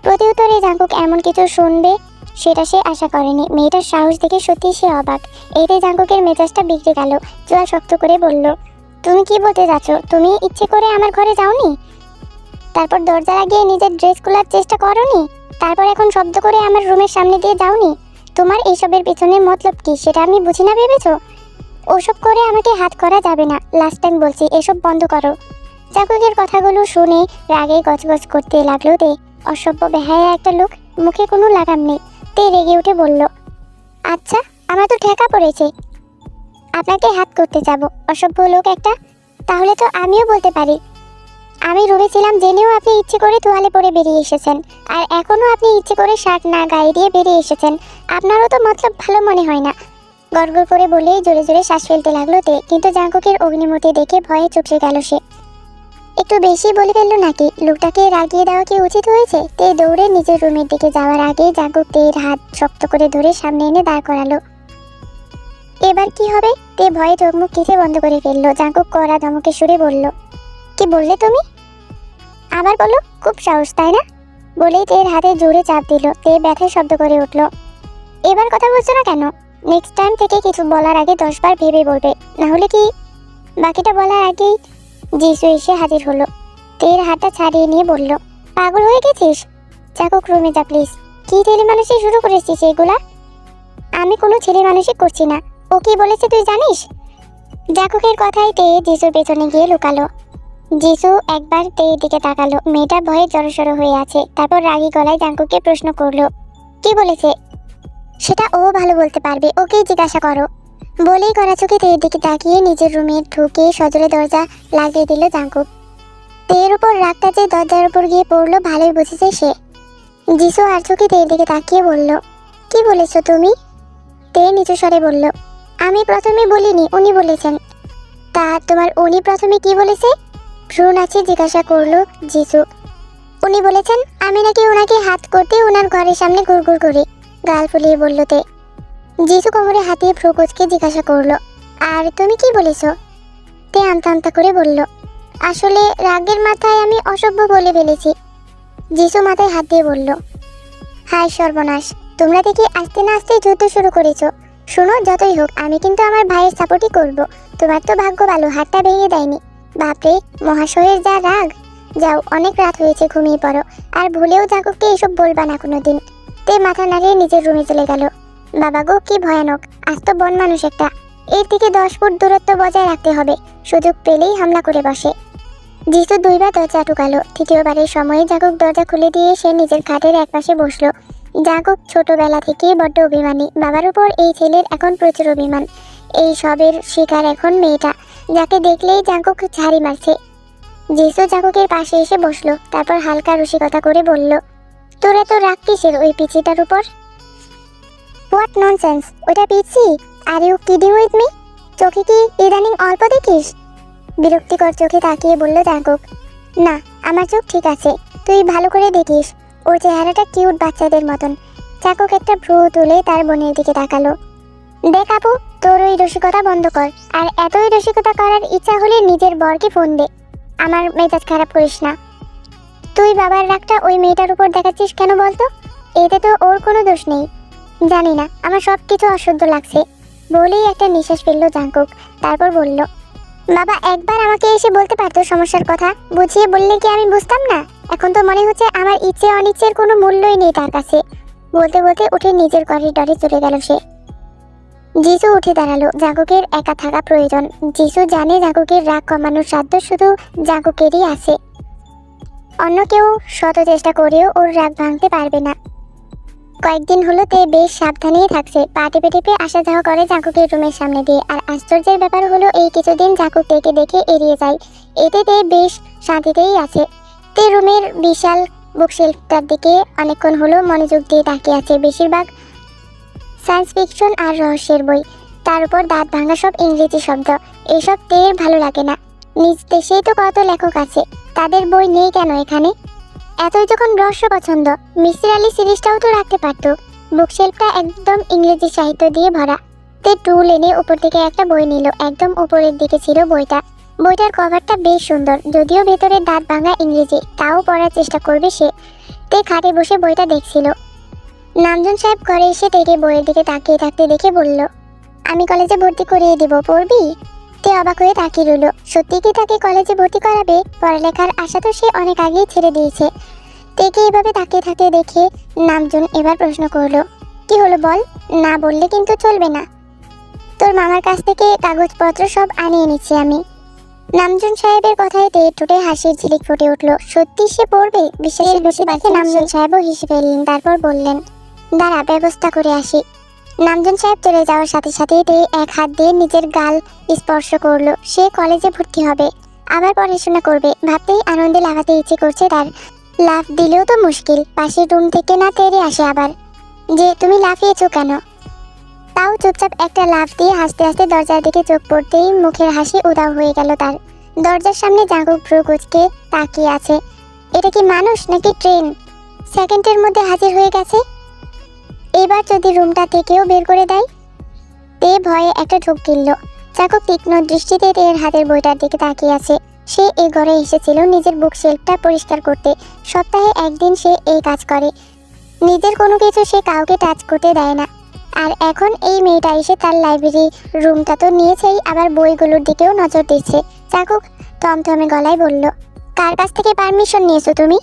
প্রতিউত্তরে জাঙ্কুক এমন কিছু শুনবে সেটা সে আশা করেনি। মেয়েটার সাহস দেখে সত্যি সে অবাক। এতে জাঙ্কুকের মেজাজটা বিগড়ে গেল। জোয়া শক্ত করে বলল, তুমি কি বলতে যাচ্ছ? তুমি ইচ্ছে করে আমার ঘরে যাওনি? তারপর দরজা লাগিয়ে নিজের ড্রেস খোলার চেষ্টা করনি? তারপর এখন শব্দ করে আমার রুমের সামনে দিয়ে যাওনি? তোমার এইসবের পেছনে মতলব কি সেটা আমি বুঝি না ভেবেছ? ওসব করে আমাকে হাত করা যাবে না, লাস্ট টাইম বলছি, এসব বন্ধ করো। জাঙ্কুকের কথাগুলো শুনে রাগে গজগজ করতে লাগলো তে। অসভ্য বেহায়া একটা লোক, মুখে কোনো লাগাম নেই। তে রেগে উঠে বলল, আচ্ছা, আমার তো ঠেকা পড়েছে আপনাকে হাত করতে যাব, অসভ্য লোক একটা। তাহলে তো আমিও বলতে পারি, আমি রুমে ছিলাম জেনেও আপনি ইচ্ছে করে তোয়ালে পরে বেরিয়ে এসেছেন, আর এখনও আপনি ইচ্ছে করে শার্ট না গায়ে দিয়ে বেরিয়ে এসেছেন। আপনারও তো মতলব ভালো মনে হয় না। গড়গড় করে বলেই জোরে জোরে শ্বাস ফেলতে লাগলো তে। কিন্তু জাঙ্কুকের অগ্নিমূর্তি দেখে ভয়ে চুপসে গেল সে। একটু বেশি বলে ফেললো নাকি? লোকটাকে রাগিয়ে দেওয়া কি উচিত হয়েছে? তে দৌড়ে নিজের রুমের দিকে যাওয়ার আগে জাঙ্কুক তের হাত শক্ত করে ধরে সামনে এনে দাঁড় করালো। এবার কি হবে? তে ভয়ে চোখ মুখ কিছু বন্ধ করে ফেললো। জাঙ্কুক কড়া ধমকে সুরে বলল, কি বললে তুমি? আবার বলো, খুব সাহস তাই না? বলেই তের হাতে জোরে চাপ দিল। তে ব্যথায় শব্দ করে উঠল, এবার কথা বলছো না কেন? নেক্সট টাইম থেকে কিছু বলার আগে 10 বার ভেবে বলবে, না হলে কি? বাকিটা বলার আগেই জিসু এসে হাজির হলো। তের হাতটা ছাড়িয়ে নিয়ে বলল, পাগল হয়ে গেছিস? জাঙ্কুক রুমে যা প্লিজ। কি ছেলে মানুষই শুরু করেছিস এগুলা? আমি কোনো ছেলে মানুষই করছি না। ও কি বলেছে তুই জানিস? জাঙ্কুকের কথায় তে জিসুর পেছনে গিয়ে লুকালো। জিসু একবার তের দিকে তাকালো। মেয়েটা ভয়ে জড়সড় হয়ে আছে। তারপর রাগী গলায় জাঙ্কুককে প্রশ্ন করলো, কি বলেছে? সেটা ও ভালো বলতে পারবে, ওকেই জিজ্ঞাসা করো। বলেই করা চোখে তের দিকে তাকিয়ে নিজের রুমে ঢুকে সজোরে দরজা লাগিয়ে দিল জাঙ্কুক। তের উপর রাগটা যে দরজার উপর গিয়ে পড়লো ভালোই বুঝেছে সে। জিসু আর চোখে তের দিকে তাকিয়ে বলল, কি বলেছো তুমি? তে নিচু স্বরে বলল, আমি প্রথমে বলিনি, উনি বলেছেন। তা তোমার উনি প্রথমে কি বলেছে? ভ্রু নাচে জিজ্ঞাসা করলো জিসু। উনি বলেছেন আমি নাকি ওনাকে হাত করতে ওনার ঘরের সামনে ঘুরঘুর করি, গাল ফুলিয়ে বলল তে। জিসু কোমরে হাতিয়ে ভ্রু কুচকে জিজ্ঞাসা করলো, আর তুমি কি বলেছো? তে আমতা আমতা করে বলল, আসলে রাগের মাথায় আমি অসভ্য বলে ফেলেছি। জিসু মাথায় হাত দিয়ে বলল, হায় সর্বনাশ, তোমরা দেখি আস্তে না আস্তে যুদ্ধ শুরু করেছো। শোনো, যতই হোক আমি কিন্তু আমার ভাইয়ের সাপোর্টই করব। তোমার তো ভাগ্য ভালো, হাতটা ভেঙে দেয়নি। বাপরে, মহাশয়ের যা রাগ। যাও, অনেক রাত হয়েছে, ঘুমিয়ে পড়ো। আর ভুলেও জাঙ্কুককে এসব বলবা না কোনোদিন। তে মাথা নাড়িয়ে নিজের রুমে চলে গেল। বাবা গো, কি ভয়ানক, আজ তো বন মানুষ একটা। এর থেকে 10 ফুট দূরত্ব বজায় রাখতে হবে, সুযোগ পেলেই হামলা করে বসে। জিসু 2 বার দরজা ঢুকালো। তৃতীয়বারের সময়ে জাঙ্কুক দরজা খুলে দিয়ে সে নিজের খাটের একপাশে বসলো। জাঙ্কুক ছোটবেলা থেকেই বড্ড অভিমানী। বাবার উপর এই ছেলের এখন প্রচুর অভিমান। এই সবের শিকার এখন মেয়েটা, যাকে দেখলেই জাঙ্কুক ঝাড়ি মারছে। জিসু জাঙ্কুকের পাশে এসে বসলো। তারপর হালকা রসিকতা করে বলল, তোরা তো রাগ কিসের ওই পিচিটার উপর? হোয়াট ননসেন্স, ওটা পিচি? Are you kidding with me? চোখে কি ইদানিং অল্প দেখিস? বিরক্তিকর চোখে তাকিয়ে বলল জাঙ্কুক। না, আমার চোখ ঠিক আছে, তুই ভালো করে দেখিস। ওর চেহারাটা কিউট বাচ্চাদের মতন। চাকুক একটা ভ্রু তুলে তার বোনের দিকে তাকালো। দেখ আপু, তোর ওই রসিকতা বন্ধ কর। আর এতই রসিকতা করার ইচ্ছা হলে নিজের বরকে ফোন দে, আমার মেজাজ খারাপ করিস না। তুই বাবার রাগটা ওই মেয়েটার উপর দেখাচ্ছিস কেন বলতো? এতে তো ওর কোনো দোষ নেই। জানি না, আমার সব কিছু অসহ্য লাগছে। বলেই একটা নিঃশ্বাস ফেললো জাঙ্কুক। তারপর বলল, বাবা একবার আমাকে এসে বলতে পারতো সমস্যার কথা, বুঝিয়ে বললে কি আমি বুঝতাম না? এখন তো মনে হচ্ছে আমার ইচ্ছে অনিচ্ছের কোনো মূল্যই নেই তার কাছে। বলতে বলতে উঠে নিজের করিডরে চলে গেল সে। জিসু উঠে দাঁড়ালো। জাঙ্কুকের একা থাকা প্রয়োজন। জিসু জানে জাঙ্কুকের রাগ কমানোর সাধ্য শুধু জাঙ্কুকেরই আছে। অন্য কেউ শত চেষ্টা করেও ওর রাগ ভাঙতে পারবে না। কয়েকদিন হলো তে বেশ সাবধানেই থাকছে। পা টিপে টিপে আসা যাওয়া করে জাঙ্কুকের রুমের সামনে দিয়ে। আর আশ্চর্যের ব্যাপার হলো এই কিছুদিন জাঙ্কুক তেকে দেখে এড়িয়ে যায়। এতে তে বেশ শান্তিতেই আছে। তে রুমের বিশাল বুকশেলফটার দিকে অনেকক্ষণ হলো মনোযোগ দিয়ে তাকিয়ে আছে। বেশিরভাগ সায়েন্স ফিকশন আর রহস্যের বই, তার উপর দাঁত ভাঙা সব ইংরেজি শব্দ। এইসব তের ভালো লাগে না। নিজ দেশেই তো কত লেখক আছে, তাদের বই নেই কেন এখানে? এতই যখন রহস্য পছন্দ, মিসির আলী সিরিজটাও তো রাখতে পারতো। বুকশেলফটা একদম ইংরেজি সাহিত্য দিয়ে ভরা। তে টুল এনে উপর থেকে একটা বই নিল। একদম উপরের দিকে ছিল বইটা। বইটার কভারটা বেশ সুন্দর, যদিও ভেতরে দাঁত ভাঙা ইংরেজি, তাও পড়ার চেষ্টা করবে সে। তে খাটে বসে বইটা দেখছিল। নামজন সাহেব ঘরে এসে থেকে বইয়ের দিকে তাকিয়ে থাকতে দেখে বলল, আমি কলেজে ভর্তি করিয়ে দিব, পড়বি? তে অবাক হয়ে তাকিয়ে রইল। সত্যি কি তাকে কলেজে ভর্তি করাবে? পড়ালেখার আশা তো সে অনেক আগেই ছেড়ে দিয়েছে। তেকে এভাবে তাকিয়ে থাকতে দেখে নামজন এবার প্রশ্ন করলো, কি হলো বল? না বললে কিন্তু চলবে না। তোর মামার কাছ থেকে কাগজপত্র সব আনিয়ে নিচ্ছি আমি। নামজন সাহেবের কথায় তে ঠোঁটে হাসির ঝিলিক ফুটে উঠল। সত্যি সে পড়বে? বিশ্বাসের বসে দেখে নামজন সাহেবও হেসে ফেললেন। তারপর বললেন, দাঁড়া, ব্যবস্থা করে আসি। নামজন সাহেব চলে যাওয়ার সাথে সাথে তে এক হাত দিয়ে নিজের গাল স্পর্শ করলো। সে কলেজে ভর্তি হবে, আবার পড়াশোনা করবে, ভাবতেই আনন্দে লাফাতে ইচ্ছে করছে তার। লাফ দিলেও তো মুশকিল, পাশের রুম থেকে না তেড়ে আসে আবার যে, তুমি লাফিয়েছো কেন? তাও চুপচাপ একটা লাফ দিয়ে হাসতে হাসতে দরজার দিকে চোখ পড়তেই মুখের হাসি উধাও হয়ে গেল তার। দরজার সামনে জাঙ্কুক ভ্রু কুঁচকে তাকিয়ে আছে। এটা কি মানুষ নাকি ট্রেন? সেকেন্ডের মধ্যে হাজির হয়ে গেছে। এবার যদি রুমটা থেকেও বের করে দেয়। তে ভয়ে একটা ঢোক গিলল। জাঙ্কুক তীক্ষ্ণ দৃষ্টিতে তের হাতের বইটার দিকে তাকিয়ে আছে। সে এই ঘরে এসেছিল নিজের বুক শেলফটা পরিষ্কার করতে। সপ্তাহে একদিন সে এই কাজ করে। নিজের কোনো কিছু সে কাউকে টাচ করতে দেয় না। আর এখন এই মেয়েটা এসে তার লাইব্রেরি রুমটা তো নিয়েছেই, আবার বইগুলোর দিকেও নজর দিচ্ছে। জাঙ্কুক থমথমে গলায় বলল, কার কাছ থেকে পারমিশন নিয়েছো তুমি?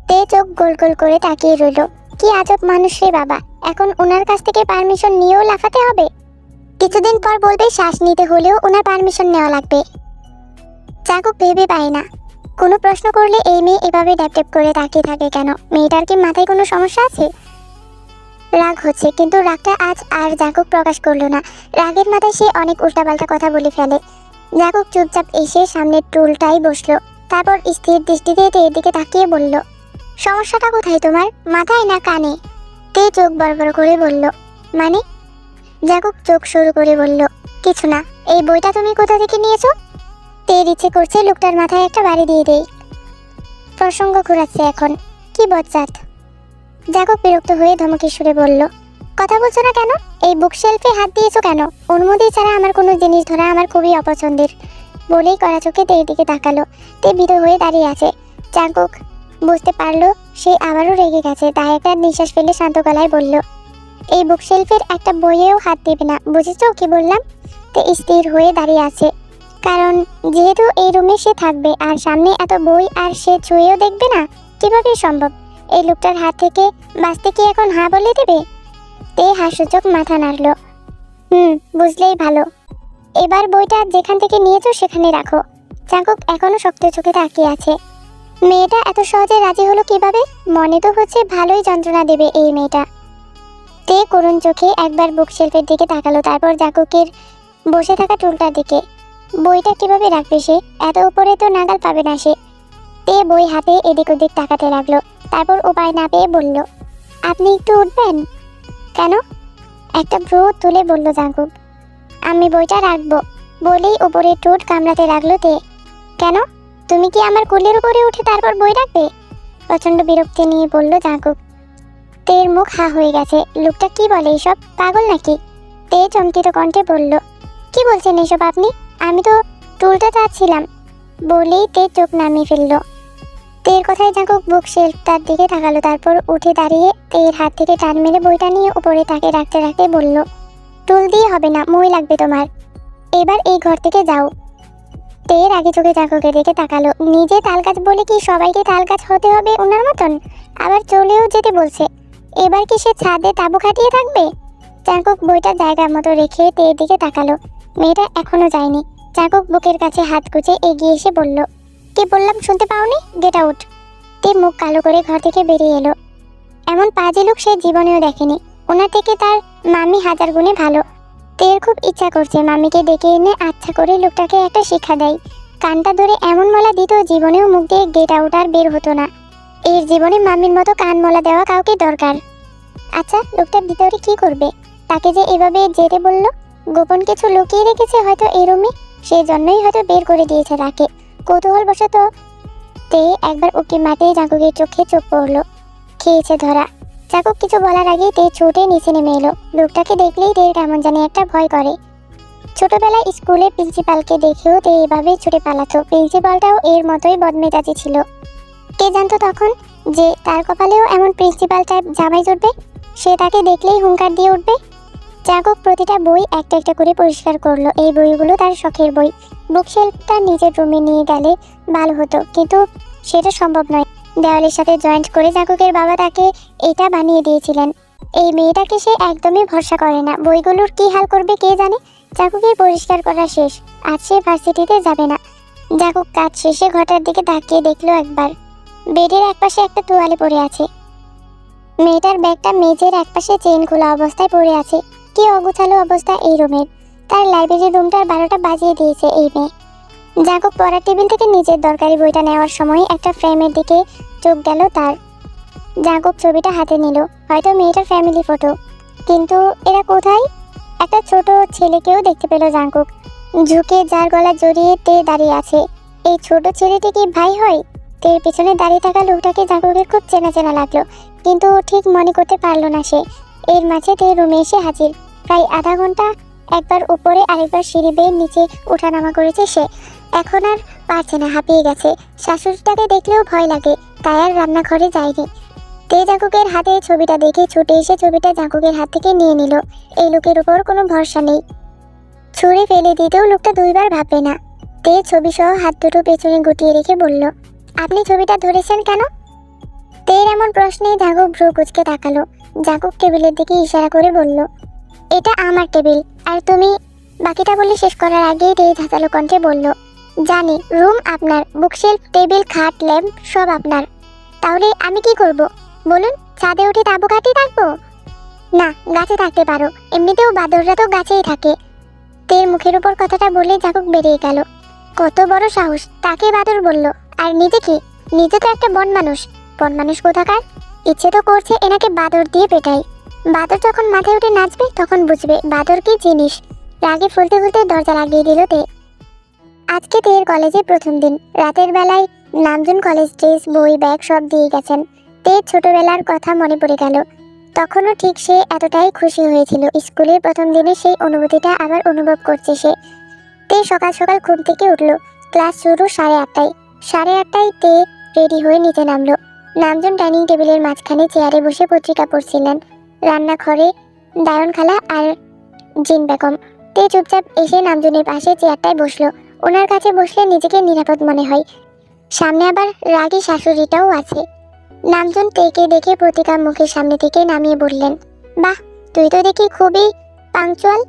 তে চোখ গোল গোল করে তাকিয়ে রইল। কি আজব মানুষ রে বাবা, এখন ওনার কাছ থেকে পারমিশন নিয়েও লাফাতে হবে? কিছুদিন পর বলবে শ্বাস নিতে হলেও ওনার পারমিশন নেওয়া লাগবে। জাঙ্কুক ভেবে পায় না। কোনো প্রশ্ন করলে এই মেয়ে এভাবে ড্যাপ ড্যাপ করে তাকিয়ে থাকে কেন? মেয়েটার কি মাথায় কোনো সমস্যা আছে? রাগ হচ্ছে, কিন্তু রাগটা আজ আর জাঙ্কুক প্রকাশ করলো না। রাগের মাথায় সে অনেক উল্টাপাল্টা কথা বলে ফেলে। জাঙ্কুক চুপচাপ এসে সামনের টুলটাই বসলো। তারপর স্থির দৃষ্টিতে তের দিকে তাকিয়ে বলল, সমস্যাটা কোথায় তোমার, মাথায় না কানে? তে চোখ বড় বড় করে বলল, মানে? জাঙ্কুক চোখ শুরু করে বলল, কিছু না। এই বইটা তুমি কোথা থেকে নিয়েছো? তের ইচ্ছে করছে লোকটার মাথায় একটা বাড়ি দিয়ে দেই। প্রসঙ্গ ঘুরাচ্ছে এখন, কি বজ্জাত। জাঙ্কুক বিরক্ত হয়ে ধমকে সুরে বলল, কথা বলছো না কেন? এই বুকশেলফে হাত দিয়েছো কেন? অনুমতি ছাড়া আমার কোনো জিনিস ধরা আমার খুবই অপছন্দের। বলেই কড়া চোখে তের দিকে তাকালো। তে ভীত হয়ে দাঁড়িয়ে আছে। জাঙ্কুক বুঝতে পারলো সে আবারও রেগে গেছে। তাই একটা নিঃশ্বাস ফেলে শান্ত গলায় বলল, এই বুকশেলফের একটা বইয়েও হাত দেবে না, বুঝেছো কি বললাম? তে স্থির হয়ে দাঁড়িয়ে আছে, কারণ যেহেতু এই রুমে সে থাকবে আর সামনে এত বই, আর সে ছুঁয়েও দেখবে না। কিভাবে সম্ভব? এই লোকটার হাত থেকে বাঁচতে কি এখন হ্যাঁ বলে দেবে? তে হাস্যচোখ মাথা নাড়ল। বুঝলেই ভালো। এবার বইটা যেখান থেকে নিয়েছো সেখানে রাখো। জাঙ্কুক এখনো শক্ত চোখে তাকিয়ে আছে। মেয়েটা এত সহজে রাজি হলো কিভাবে? মনে তো হচ্ছে ভালোই যন্ত্রণা দেবে এই মেয়েটা। তে করুণ চোখে একবার বুকশেলফের দিকে তাকালো, তারপর জাঙ্কুকের বসে থাকা টুলটার দিকে। বইটা কিভাবে রাখবে সে? এত উপরে তো নাগাল পাবে না সে। তে বই হাতে এদিক ওদিক তাকাতে লাগলো। তারপর উপায় না পেয়ে বলল, আপনি একটু উঠবেন? কেন? একটা ভ্রু তুলে বলল জাঙ্কুক। আমি বইটা রাখবো। বলেই উপরে ঠোঁট কামড়াতে লাগলো তে। কেন? তুমি কি আমার কোলের উপরে উঠে তারপর বই রাখবে? প্রচন্ড বিরক্তি নিয়ে বলল জাঙ্কুক। তের মুখ হা হয়ে গেছে। লোকটা কি বলে এসব, পাগল নাকি? তে চমকিত কণ্ঠে বলল, কি বলছেন এসব আপনি? আমি তো টুলটা চাচ্ছিলাম। বলেই তে চোখ নামিয়ে ফেলল। তের কথায় জাঙ্কুক বুক শেলফটার দিকে তাকালো, তারপর উঠে দাঁড়িয়ে তের হাত থেকে টান মেরে বইটা নিয়ে উপরে তাকে রাখতে রাখতে বলল, টুল দিয়ে হবে না, মই লাগবে তোমার। এবার এই ঘর থেকে যাও। তের আগে চোখে জাঙ্কুকের দিকে তাকালো। নিজে তালগাছ বলে কি সবাইকে তালগাছ হতে হবে ওনার মতন? আবার চলেও যেতে বলছে। এবার কি সে ছাদে তাঁবু খাটিয়ে থাকবে? জাঙ্কুক বইটা জায়গার মতো রেখে তের দিকে তাকালো। মেয়েটা এখনো যায়নি। জাঙ্কুক বুকের কাছে হাত গুজে এগিয়ে এসে বলল, কি বললাম শুনতে পাওনি? Get out. তে মুখ কালো করে ঘর থেকে বেরিয়ে এলো। এমন পাজি লোক সে জীবনেও দেখেনি। ওনার থেকে তার মামি হাজার গুণে ভালো। তের খুব ইচ্ছা করছে মামিকে ডেকে এনে আচ্ছা করে লোকটাকে একটা শিক্ষা দেয়। কানটা ধরে এমন মলা দিত জীবনেও মুখ দিয়ে গেট আউট আর বের হতো না। এর জীবনে মামির মতো কান মলা দেওয়া কাউকে দরকার। আচ্ছা, লোকটার ভিতরে কি করবে? তাকে যে এভাবে যেতে বলল, গোপন কিছু লুকিয়ে রেখেছে হয়তো এই রুমে। সেই জন্যই হয়তো বের করে দিয়েছে তাকে। কৌতূহলবশত তে একবার উকি মাঠে জাঙ্কুকের চোখে চোখ পড়ল। খেয়েছে ধরা। জাঙ্কুক কিছু বলার আগেই তে ছুটে নিচে নেমে এলো। লোকটাকে দেখলেই তে কেমন জানি একটা ভয় করে। ছোটবেলায় স্কুলে প্রিন্সিপালকে দেখেও তে এভাবে ছুটে পালাতো। প্রিন্সিপালটাও এর মতোই বদমেজাজি ছিল। কে জানতো তখন যে তার কপালেও এমন প্রিন্সিপাল টাইপ জামাই জুটবে? সে তাকে দেখলেই হুঙ্কার দিয়ে উঠবে। জাঙ্কুক প্রতিটা বই একটা একটা করে পরিষ্কার করলো। এই বইগুলো তার শখের বই। বুকশেলফটা নিজের রুমে নিয়ে গেলে ভালো হতো, কিন্তু সেটা সম্ভব নয়। দেওয়ালের সাথে জয়েন্ট করে জাঙ্কুকের বাবা তাকে এটা বানিয়ে দিয়েছিলেন। এই মেয়েটাকে সে একদমই ভরসা করে না। বইগুলোর কি হাল করবে কে জানে। জাঙ্কুকের পরিষ্কার করা শেষ। আজ সে ভার্সিটিতে যাবে না। জাঙ্কুক কাজ শেষে ঘরটার দিকে তাকিয়ে দেখলো একবার। বেডের একপাশে একটা তোয়ালে পড়ে আছে। মেয়েটার ব্যাগটা মেঝের একপাশে চেইন খোলা অবস্থায় পড়ে আছে। কি অগোছালো অবস্থা এই রুমের। তার লাইব্রেরি রুমটার 12টা বাজিয়ে দিয়েছে এই মেয়ে। জাঙ্কুক পড়ার টেবিল থেকে নিজের দরকারি বইটা নেওয়ার সময় একটা ফ্রেমের দিকে চোখ গেল তার। জাঙ্কুক ছবিটা হাতে নিল। হয়তো মেয়েটার ফ্যামিলি ফটো, কিন্তু এরা কোথায়? একটা ছোট ছেলেকেও দেখতে পেল জাঙ্কুক। ঝুঁকে যার গলা জড়িয়ে তে দাঁড়িয়ে আছে। এই ছোট ছেলেটি কি ভাই হয়? তের পিছনে দাঁড়িয়ে থাকা লোকটাকে জাঙ্কুকের খুব চেনা চেনা লাগলো, কিন্তু ঠিক মনে করতে পারলো না সে। এর মাঝে তে রুমে এসে হাজির। প্রায় আধা ঘন্টা একবার উপরে আরেকবার সিঁড়ি বেয়ে নিচে ওঠানামা করেছে সে। এখন আর পারছে না, হাঁপিয়ে গেছে। শাশুড়িটাকে দেখলেও ভয় লাগে, তাই আর রান্নাঘরে যায়নি। তে জাঙ্কুকের হাতে ছবিটা দেখে ছুটে এসে ছবিটা জাঙ্কুকের হাত থেকে নিয়ে নিল। এই লোকের উপর কোনো ভরসা নেই। ছুঁড়ে ফেলে দিতেও লোকটা দুইবার ভাববে না। তে ছবি সহ হাত দুটো পেছনে গুটিয়ে রেখে বলল, আপনি ছবিটা ধরেছেন কেন? তের এমন প্রশ্নে জাঙ্কুক ভ্রু কুঁচকে তাকালো। জাঙ্কুক টেবিলের দিকে ইশারা করে বলল, এটা আমার টেবিল। আর তুমি? বাকিটা বলে শেষ করার আগেই তে ঝাঁচালো কণ্ঠে বলল, জানি রুম আপনার, বুকশেলফ, টেবিল, খাট, ল্যাম্প সব আপনার। তাহলে আমি কি করব বলুন? ছাদে উঠে তাঁবু কাটিয়ে থাকবো? না, গাছে থাকতে পারো। এমনিতেও বাদররা তো গাছেই থাকে। তের মুখের উপর কথাটা বলে জাঙ্কুক বেরিয়ে গেল। কত বড় সাহস, তাকে বাদর বলল। আর নিজে কি? নিজে তো একটা বন মানুষ। বন মানুষ কোথাকার। ইচ্ছে তো করছে এনাকে বাদর দিয়ে পেটাই। বাদর যখন মাথায় উঠে নাচবে তখন বুঝবে বাদর কি জিনিস। রাগে ফুলতে ফুলতে দরজা লাগিয়ে দিল তে। আজকে তের কলেজে প্রথম দিন। রাতের বেলায় নামজুন কলেজ ড্রেস, বই, ব্যাগ সব দিয়ে গেছেন। তের ছোটবেলার কথা মনে পড়ে গেল। তখনও ঠিক সে এতটাই খুশি হয়েছিল। স্কুলের প্রথম দিনে সেই অনুভূতিটা আবার অনুভব করছে সে। তে সকাল সকাল ঘুম থেকে উঠল। ক্লাস শুরু 8:30টায়। 8:30টায় তে রেডি হয়ে নিচে নামলো। নামজুন ডাইনিং টেবিলের মাঝখানে চেয়ারে বসে পত্রিকা পড়ছিলেন। রান্নাঘরে দায়ন খালা আর জিন বেগম। তে চুপচাপ এসে নামজুনের পাশে চেয়ারটায় বসলো। ওনার কাছে বসলে নিজেকে নিরাপদ মনে হয়। সামনে আবার রাগী শাশুড়িটাও আছে। নামজুন তেকে দেখে পত্রিকা মুখের সামনে থেকে নামিয়ে বললেন, বাহ, তুই তো দেখি খুবই পাংচুয়াল।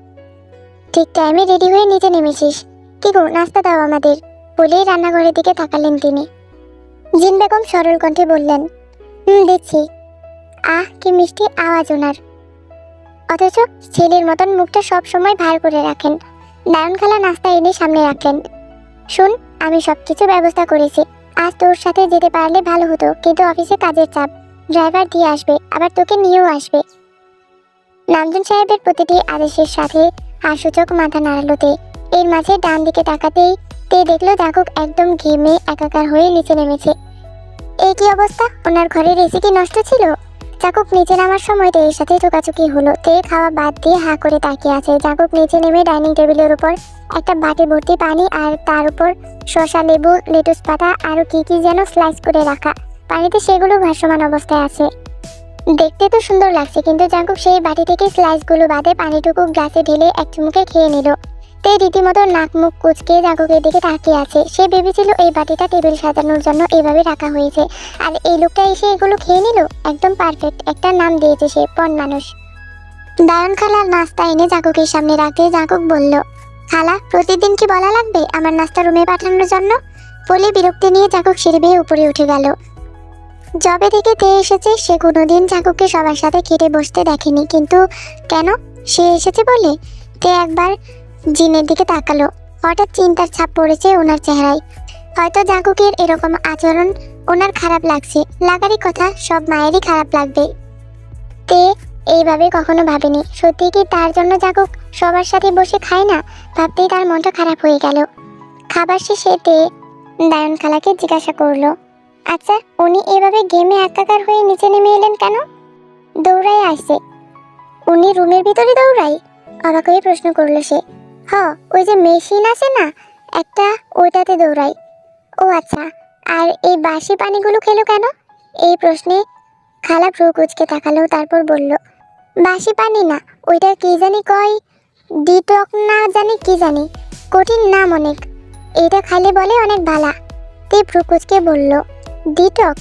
ঠিক টাইমে রেডি হয়ে নিচে নেমেছিস। কি গো, নাস্তা দাও আমাদের। বলেই রান্নাঘরের দিকে তাকালেন তিনি। জিন বেগম সরল কণ্ঠে বললেন, দিচ্ছি। আহ, কি মিষ্টি আওয়াজ ওনার। অথচ ছেলের মতন মুখটা সব সময় ভার করে রাখেন। দায়ন খালা নাস্তা এনে সামনে রাখলেন। শুন, আমি সবকিছু ব্যবস্থা করেছি। আজ তোর সাথে যেতে পারলে ভালো হতো, কিন্তু অফিসে কাজের চাপ। ড্রাইভার দিয়ে আসবে, আবার তোকে নিয়েও আসবে। নামজুন সাহেবের প্রতিটি আদেশের সাথে হাসূচক মাথা নাড়ালো তে। এর মাঝে ডান দিকে তাকাতেই তে দেখলো জাঙ্কুক একদম ঘেমে একাকার হয়ে নিচে নেমেছে। এই কি অবস্থা, ওনার ঘরের এসি কি নষ্ট ছিল? জাঙ্কুক নিচে নামার সময় তের সাথে চোকাচুকি হলো। তে খাওয়া বাদ দিয়ে হা করে তাকিয়ে আছে। জাঙ্কুক নিচে নেমে ডাইনিং টেবিলের উপর একটা বাটি ভর্তি পানি আর তার উপর শসা, লেবু, লেটুস পাতা আরো কি কি যেন স্লাইস করে রাখা পানিতে, সেগুলো ভাসমান অবস্থায় আছে। দেখতে তো সুন্দর লাগছে, কিন্তু জাঙ্কুক সেই বাটি থেকে স্লাইসগুলো বাদে পানিটুকু গ্লাসে ঢেলে এক চুমুকে খেয়ে নিল। তে রীতিমতো নাক মুখ কুচকে জাঙ্কুকের দিকে তাকিয়ে আছে। সে ভেবেছিল এই বাটিটা টেবিল সাজানোর জন্য এভাবে রাখা হয়েছে, আর এই লোকটা এসে এগুলো খেয়ে নিল। একদম পারফেক্ট একটা নাম দিয়েছে সে, পণ মানুষ। দায়ন খালার নাস্তা এনে জাঙ্কুকের সামনে রাখতে জাঙ্কুক বলল, খালা, প্রতিদিন কি বলা লাগবে আমার নাস্তা রুমে পাঠানোর জন্য? বলে বিরক্তি নিয়ে জাঙ্কুক সিঁড়ি বেয়ে উপরে উঠে গেল। যবে থেকে তে এসেছে সে কোনোদিন জাঙ্কুককে সবার সাথে খেতে বসতে দেখেনি, কিন্তু কেন সে এসেছে বলে? তে একবার জিনের দিকে তাকালো। হঠাৎ চিন্তার ছাপ পড়েছে ওনার চেহারায়। হয়তো জাঙ্কুকের এরকম আচরণ ওনার খারাপ লাগছে। লাগারই কথা, সব মায়েরই খারাপ লাগবে। তে এইভাবে কখনো ভাবেনি। সত্যি কি তার জন্য জাঙ্কুক সবার সাথে বসে খায় না? ভাবতেই তার মনটা খারাপ হয়ে গেল। খাবার শেষে তে দায়ন খালাকে জিজ্ঞাসা করলো, আচ্ছা, উনি এভাবে গেমে একাকার হয়ে নিচে নেমে এলেন কেন? দৌড়াই আসছে। উনি রুমের ভিতরে দৌড়াই? অবাক হয়ে প্রশ্ন করলো সে। ওই যে মেশিন আছে না একটা, ওইটাতে দৌড়াই। ও আচ্ছা, আর এই বাসি পানিগুলো খেলো কেন? এই প্রশ্নে খালা ভ্রু কুচকে তাকালো, তারপর বলল, বাসি পানি না, ওইটা কি জানি কয়, ডিটক না জানি কি জানি, কঠিন নাম অনেক। এটা খাইলে বলে অনেক ভালা। তে ভ্রু কুচকে বলল, ডিটক?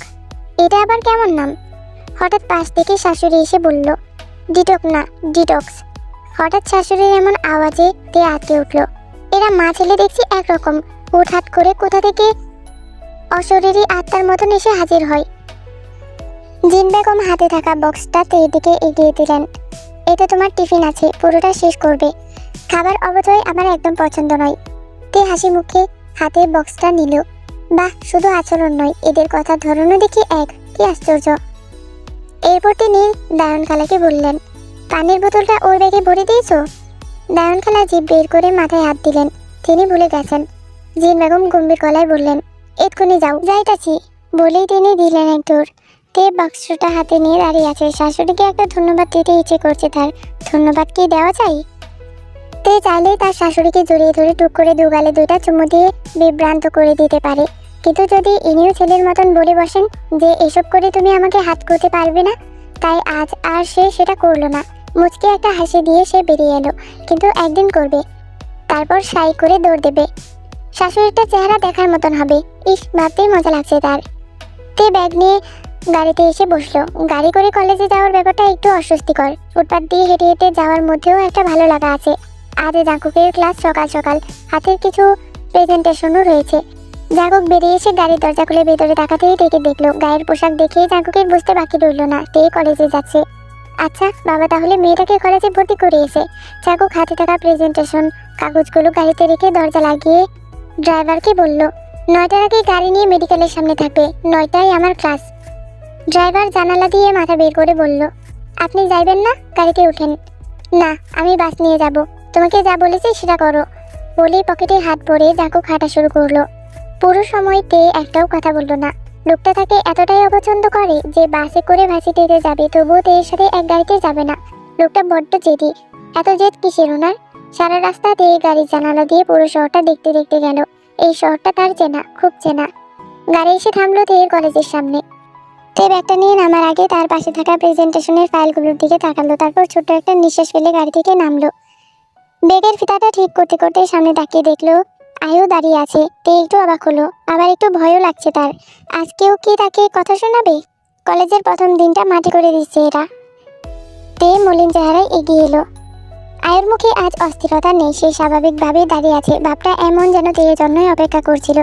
এটা আবার কেমন নাম? হঠাৎ পাশ থেকে শাশুড়ি এসে বলল, ডিটক না, ডিটক্স। হঠাৎ শাশুড়ির এমন আওয়াজে তে আটকে উঠল। এরা মা ছেলে দেখছি একরকম, হুটহাট করে কোথা থেকে অশরীরী আত্মার মতন এসে হাজির হয়। জিন বেগম হাতে থাকা বক্সটা তের দিকে এগিয়ে দিলেন। এতে তোমার টিফিন আছে, পুরোটা শেষ করবে। খাবার অবচয় আমার একদম পছন্দ নয়। তে হাসি মুখে হাতে বক্সটা নিল। বাহ, শুধু আচরণ নয়, এদের কথার ধরনও দেখি এক, কি আশ্চর্য। এরপর তিনি দায়ন খালাকে বললেন, পানির বোতলটা ওর ব্যাগে ভরে দিয়েছো? দায়ন খালা জিভ বের করে মাথায় হাত দিলেন। তিনি ভুলে গেছেন। জিন বেগম গম্ভীর গলায় বললেন, এক্ষুনি যাও। যাইতাছি বলেই তিনি দিলেন এক দৌড়। তে বাক্সটা হাতে নিয়ে দাঁড়িয়ে আছে। শাশুড়িকে একটা ধন্যবাদ দিতে ইচ্ছে করছে তার। ধন্যবাদ কি দেওয়া যায়? তে চাইলেই তার শাশুড়িকে জড়িয়ে ধরে টুক করে দুগালে দুইটা চুমু দিয়ে বিভ্রান্ত করে দিতে পারে, কিন্তু যদি ইনিও ছেলের মতন বলে বসেন যে এসব করে তুমি আমাকে হাত করতে পারবে না, তাই আজ আর সে সেটা করলো না। মুচকে একটা হাসি দিয়ে সে বেরিয়ে এলো। কিন্তু একদিন করবে, তারপর সাই করে দৌড় দেবে। শাশুড়িটার চেহারা দেখার মতন হবে। ইস, ভাবতেই মজা লাগছে তার। তে ব্যাগ নিয়ে গাড়িতে এসে বসলো। গাড়ি করে কলেজে যাওয়ার ব্যাপারটা একটু অস্বস্তিকর। ফুটপাত দিয়ে হেঁটে হেঁটে যাওয়ার মধ্যেও একটা ভালো লাগা আছে। আজ জাঙ্কুকের ক্লাস সকাল সকাল, হাতের কিছু প্রেজেন্টেশনও রয়েছে। জাঙ্কুক বেরিয়ে এসে গাড়ির দরজা খুলে ভেতরে তাকাতেই টেকে দেখলো। গায়ের পোশাক দেখে জাঙ্কুকের বুঝতে বাকি রইল না তে কলেজে যাচ্ছে। আচ্ছা বাবা তাহলে মেয়েটাকে কলেজে ভর্তি করিয়েছে। জাঙ্কুক হাতে থাকা প্রেজেন্টেশন কাগজগুলো গাড়িতে রেখে দরজা লাগিয়ে ড্রাইভারকে বলল, 9টার আগে গাড়ি নিয়ে মেডিকেলের সামনে থাকবে, 9টায় আমার ক্লাস। ড্রাইভার জানালা দিয়ে মাথা বের করে বলল, আপনি যাইবেন না? গাড়িতে উঠেন। না, আমি বাস নিয়ে যাব, তোমাকে যা বলেছি সেটা করো। বলেই পকেটে হাত ভরে জাঙ্কুক হাঁটা শুরু করলো। পুরো সময় তে একটাও কথা বলল না। লোকটা তাকে এতটাই অপছন্দ করে যে বাসে করে ভার্সিটিতে যাবে, তবুও তের সাথে এক গাড়িতে যাবে না। লোকটা বড্ড জেদি। এত জেদ কিসের ওনার? সারা রাস্তা তে গাড়ির জানালা দিয়ে পুরো শহরটা দেখতে দেখতে গেল। এই শহরটা তার চেনা, খুব চেনা। গাড়ি এসে থামলো তের কলেজের সামনে। তে ব্যাগটা নিয়ে নামার আগে তার পাশে থাকা প্রেজেন্টেশনের ফাইলগুলোর দিকে তাকালো, তারপর ছোট্ট একটা নিঃশ্বাস ফেলে গাড়ি থেকে নামলো। ব্যাগের ফিতাটা ঠিক করতে করতে সামনে তাকিয়ে দেখলো আয়ু দাঁড়িয়ে আছে। তে একটু অবাক হলো, আবার একটু ভয়ও লাগছে তার। আজকেও কি তাকে কথা শোনাবে? কলেজের প্রথম দিনটা মাটি করে দিচ্ছে এরা। তে মলিন চেহারায় এগিয়ে এলো। আয়ুর মুখে আজ অস্থিরতা নেই, সে স্বাভাবিকভাবেই দাঁড়িয়ে আছে। ভাবটা এমন যেন তের জন্যই অপেক্ষা করছিল।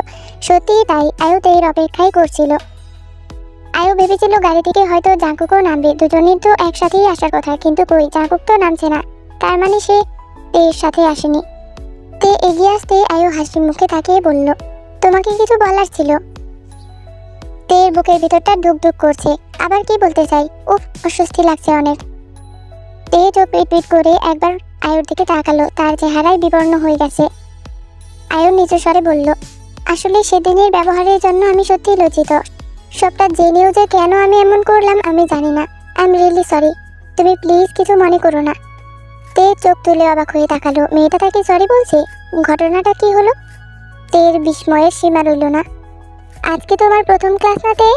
সত্যিই তাই, আয়ু তের অপেক্ষাই করছিল। আয়ু ভেবেছিল গাড়ি থেকে হয়তো জাঙ্কুকও নামবে, দুজনের তো একসাথেই আসার কথা, কিন্তু কই, জাঙ্কুক তো নামছে না। তার মানে সে তের সাথে আসেনি। তে এগিয়ে আসতে আয়ু হাসি মুখে তাকিয়ে বলল, তোমাকে কিছু বলার ছিল। তের বুকের ভিতরটা ধুক ধুক করছে। আবার কি বলতে চাই? উফ, অস্বস্তি লাগছে অনেক। তে চোখ পিট পিট করে একবার আয়ুর দিকে তাকালো। তার চেহারায় বিবর্ণ হয়ে গেছে। আয়ন নিচু স্বরে বলল, আসলে সেদিনের ব্যবহারের জন্য আমি সত্যিই লজ্জিত। সবটা জেনেও যে কেন আমি এমন করলাম আমি জানি না। I am really sorry. তুমি প্লিজ কিছু মনে করো না। তে চোখ তুলে অবাক হয়ে তাকালো। মেয়েটা তাকে সরি বলছে? ঘটনাটা কি হলো? তের বিস্ময়ের সীমা রইল না। আজকে তোমার প্রথম ক্লাস না তে?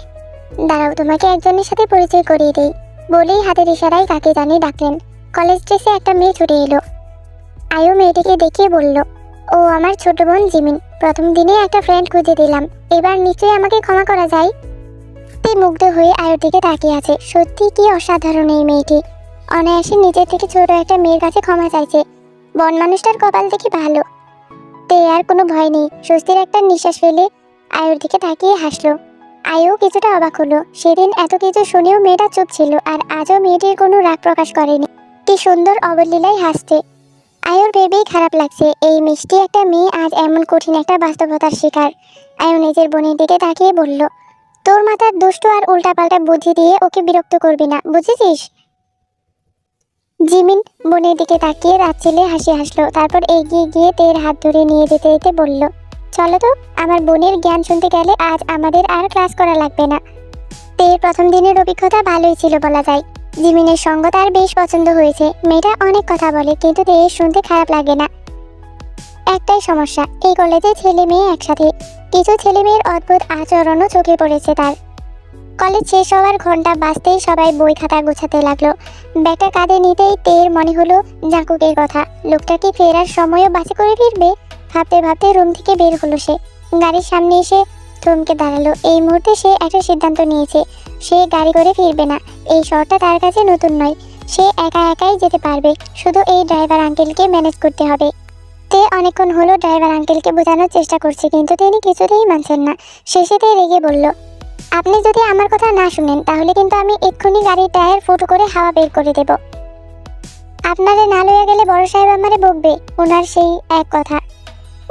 দাঁড়াও, তোমাকে একজনের সাথে পরিচয় করিয়ে দেই। বলেই হাতের ইশারায় কাকে জানি ডাকলেন। কলেজ ড্রেসে একটা মেয়ে ছুটে এলো। আয়ু মেয়েটিকে দেখিয়ে বলল, ও আমার ছোট বোন জিমিন। প্রথম দিনে একটা ফ্রেন্ড খুঁজে দিলাম, এবার নিশ্চয়ই আমাকে ক্ষমা করা যায়। তে মুগ্ধ হয়ে আয়ুর দিকে তাকিয়ে আছে। সত্যি কি অসাধারণ এই মেয়েটি। অনায়াসে নিজের থেকে ছোট একটা মেয়ের কাছে ক্ষমা চাইছে। বন মানুষটার কপাল দেখি ভালো। তে আর কোনো ভয় নেই, স্বস্তির একটা নিঃশ্বাস ফেলে আয়ুর দিকে তাকিয়ে হাসলো। আয়ু কিছুটা অবাক হলো। সেদিন এত কিছু শুনেও মেয়েটা চুপ ছিল, আর আজও মেয়েটির কোনো রাগ প্রকাশ করেনি। কি সুন্দর অবলীলায় হাসছে। আয়ুর ভেবেই খারাপ লাগছে, এই মিষ্টি একটা মেয়ে আজ এমন কঠিন একটা বাস্তবতার শিকার। আয়ু নিজের বোনের দিকে তাকিয়ে বলল, তোর মাথার দুষ্ট আর উল্টাপাল্টা বুদ্ধি দিয়ে ওকে বিরক্ত করবি না, বুঝেছিস? জিমিন বোনের দিকে তাকিয়ে রাত ছেলে হাসি হাসলো। তারপর এগিয়ে গিয়ে তের হাত ধরে নিয়ে যেতে যেতে বলল, চলো তো, আমার বোনের জ্ঞান শুনতে গেলে আজ আমাদের আর ক্লাস করা লাগবে না। তের প্রথম দিনের অভিজ্ঞতা ভালোই ছিল বলা যায়। জিমিনের সঙ্গ তার বেশ পছন্দ হয়েছে। মেয়েটা অনেক কথা বলে, কিন্তু তের শুনতে খারাপ লাগে না। একটাই সমস্যা, এই কলেজে ছেলে মেয়ে একসাথে। কিছু ছেলে মেয়ের অদ্ভুত আচরণও চোখে পড়েছে তার। কলেজ শেষ হওয়ার ঘন্টা বাজতেই সবাই বই খাতা গোছাতে লাগলো। ব্যাগটা কাঁধে নিতেই তের মনে হলো জাঁকুকের কথা। লোকটা কি ফেরার সময়ও বাসে করে ফিরবে? ভাবতে ভাবতে রুম থেকে বের হলো সে। গাড়ির সামনে এসে থমকে দাঁড়ালো। এই মুহূর্তে সে একটা সিদ্ধান্ত নিয়েছে, সে গাড়ি করে ফিরবে না। এই শহরটা তার কাছে নতুন নয়, সে একা একাই যেতে পারবে। শুধু এই ড্রাইভার আঙ্কেলকে ম্যানেজ করতে হবে। তে অনেকক্ষণ হলো ড্রাইভার আঙ্কেলকে বোঝানোর চেষ্টা করছে, কিন্তু তিনি কিছুতেই মানছেন না। শেষেতে রেগে বলল, আপনি যদি আমার কথা না শুনেন তাহলে কিন্তু আমি এক্ষুনি গাড়ির টায়ার ফুটো করে হাওয়া বের করে দেব। আপনারে না লইয়া গেলে বড় সাহেব আমারে বকবে, ওনার সেই এক কথা।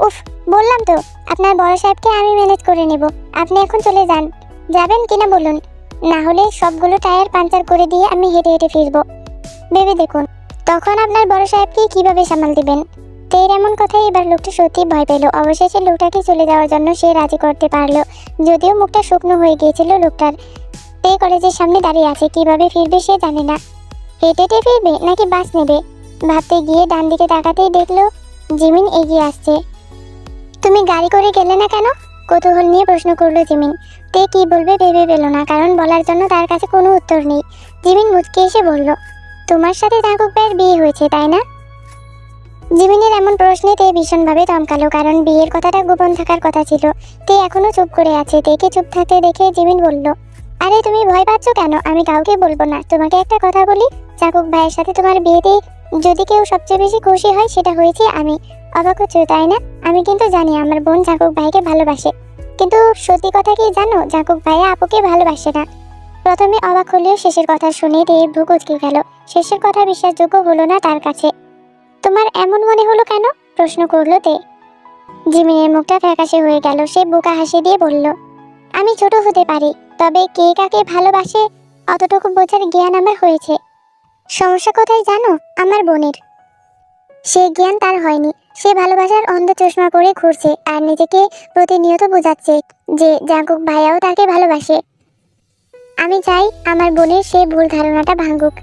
উফ, বললাম তো আপনার বড় সাহেবকে আমি ম্যানেজ করে নেব। আপনি এখন চলে যান। যাবেন কিনা বলুন, না হলে সবগুলো টায়ার পাঞ্চার করে দিয়ে আমি হেঁটে হেঁটে ফিরবো। ভেবে দেখুন তখন আপনার বড় সাহেবকে কিভাবে সামাল দিবেন। তের এমন কথাই এবার লোকটা সত্যি ভয় পেল। অবশেষে লোকটাকে চলে যাওয়ার জন্য সে রাজি করতে পারলো, যদিও মুখটা শুকনো হয়ে গিয়েছিল লোকটার। তে কলেজের সামনে দাঁড়িয়ে আছে, কিভাবে ফিরবে সে জানে না। হেঁটে হেঁটে ফিরবে নাকি বাস নেবে? ভাবতে গিয়ে ডান দিকে তাকাতেই দেখলো জিমিন এগিয়ে আসছে। তুমি গাড়ি করে গেলে না কেন? কৌতূহল নিয়ে প্রশ্ন করলো জিমিন। তে কি বলবে ভেবে পেল না, কারণ বলার জন্য তার কাছে কোনো উত্তর নেই। জিমিন মুচকে এসে বলল, তোমার সাথে জাঁকুক ভাইয়ের বিয়ে হয়েছে তাই না? জিমিনের এমন প্রশ্নে তে ভীষণভাবে থমকালো, কারণ বিয়ের কথাটা গোপন থাকার কথা ছিল। তে এখনো চুপ করে আছে। তেকে চুপ থাকতে দেখে জিমিন বলল, আরে তুমি ভয় পাচ্ছ কেন? আমি কাউকে বলবো না। তোমাকে একটা কথা বলি, জাঁকুক ভাইয়ের সাথে তোমার বিয়েতে যদি কেউ সবচেয়ে বেশি খুশি হয় সেটা হয়েছে আমি। অবাক হচ্ছ তাই না? আমি কিন্তু জানি আমার বোন জাঁকুক ভাইকে ভালোবাসে, কিন্তু সত্যি কথা কি জানো, জাঁকুক ভাইয়া আপুকে ভালোবাসে না। প্রথমে অবাক হলেও শেষের কথা শুনে তে ভ্রু কুঁচকে গেল। শেষের কথা বিশ্বাসযোগ্য হলো না তার কাছে। তোমার এমন মনে হলো কেন? প্রশ্ন করলো তে। জিমিনের মুখটা ফ্যাকাশে হয়ে গেল। সে বোকা হাসি দিয়ে বলল, আমি ছোট হতে পারি, তবে কে কাকে ভালোবাসে অতটুকু বোঝার জ্ঞান আমার হয়েছে। সমস্যা কোথায় জানো? আমার বোনের। সে জ্ঞান তার হয়নি। সে ভালোবাসার অন্ধ চশমা পরে ঘুরছে আর নিজেকে প্রতিনিয়ত বোঝাচ্ছে যে জাঁকুক ভাইয়াও তাকে ভালোবাসে। আমি চাই আমার বোনের সে ভুল ধারণাটা ভাঙুক।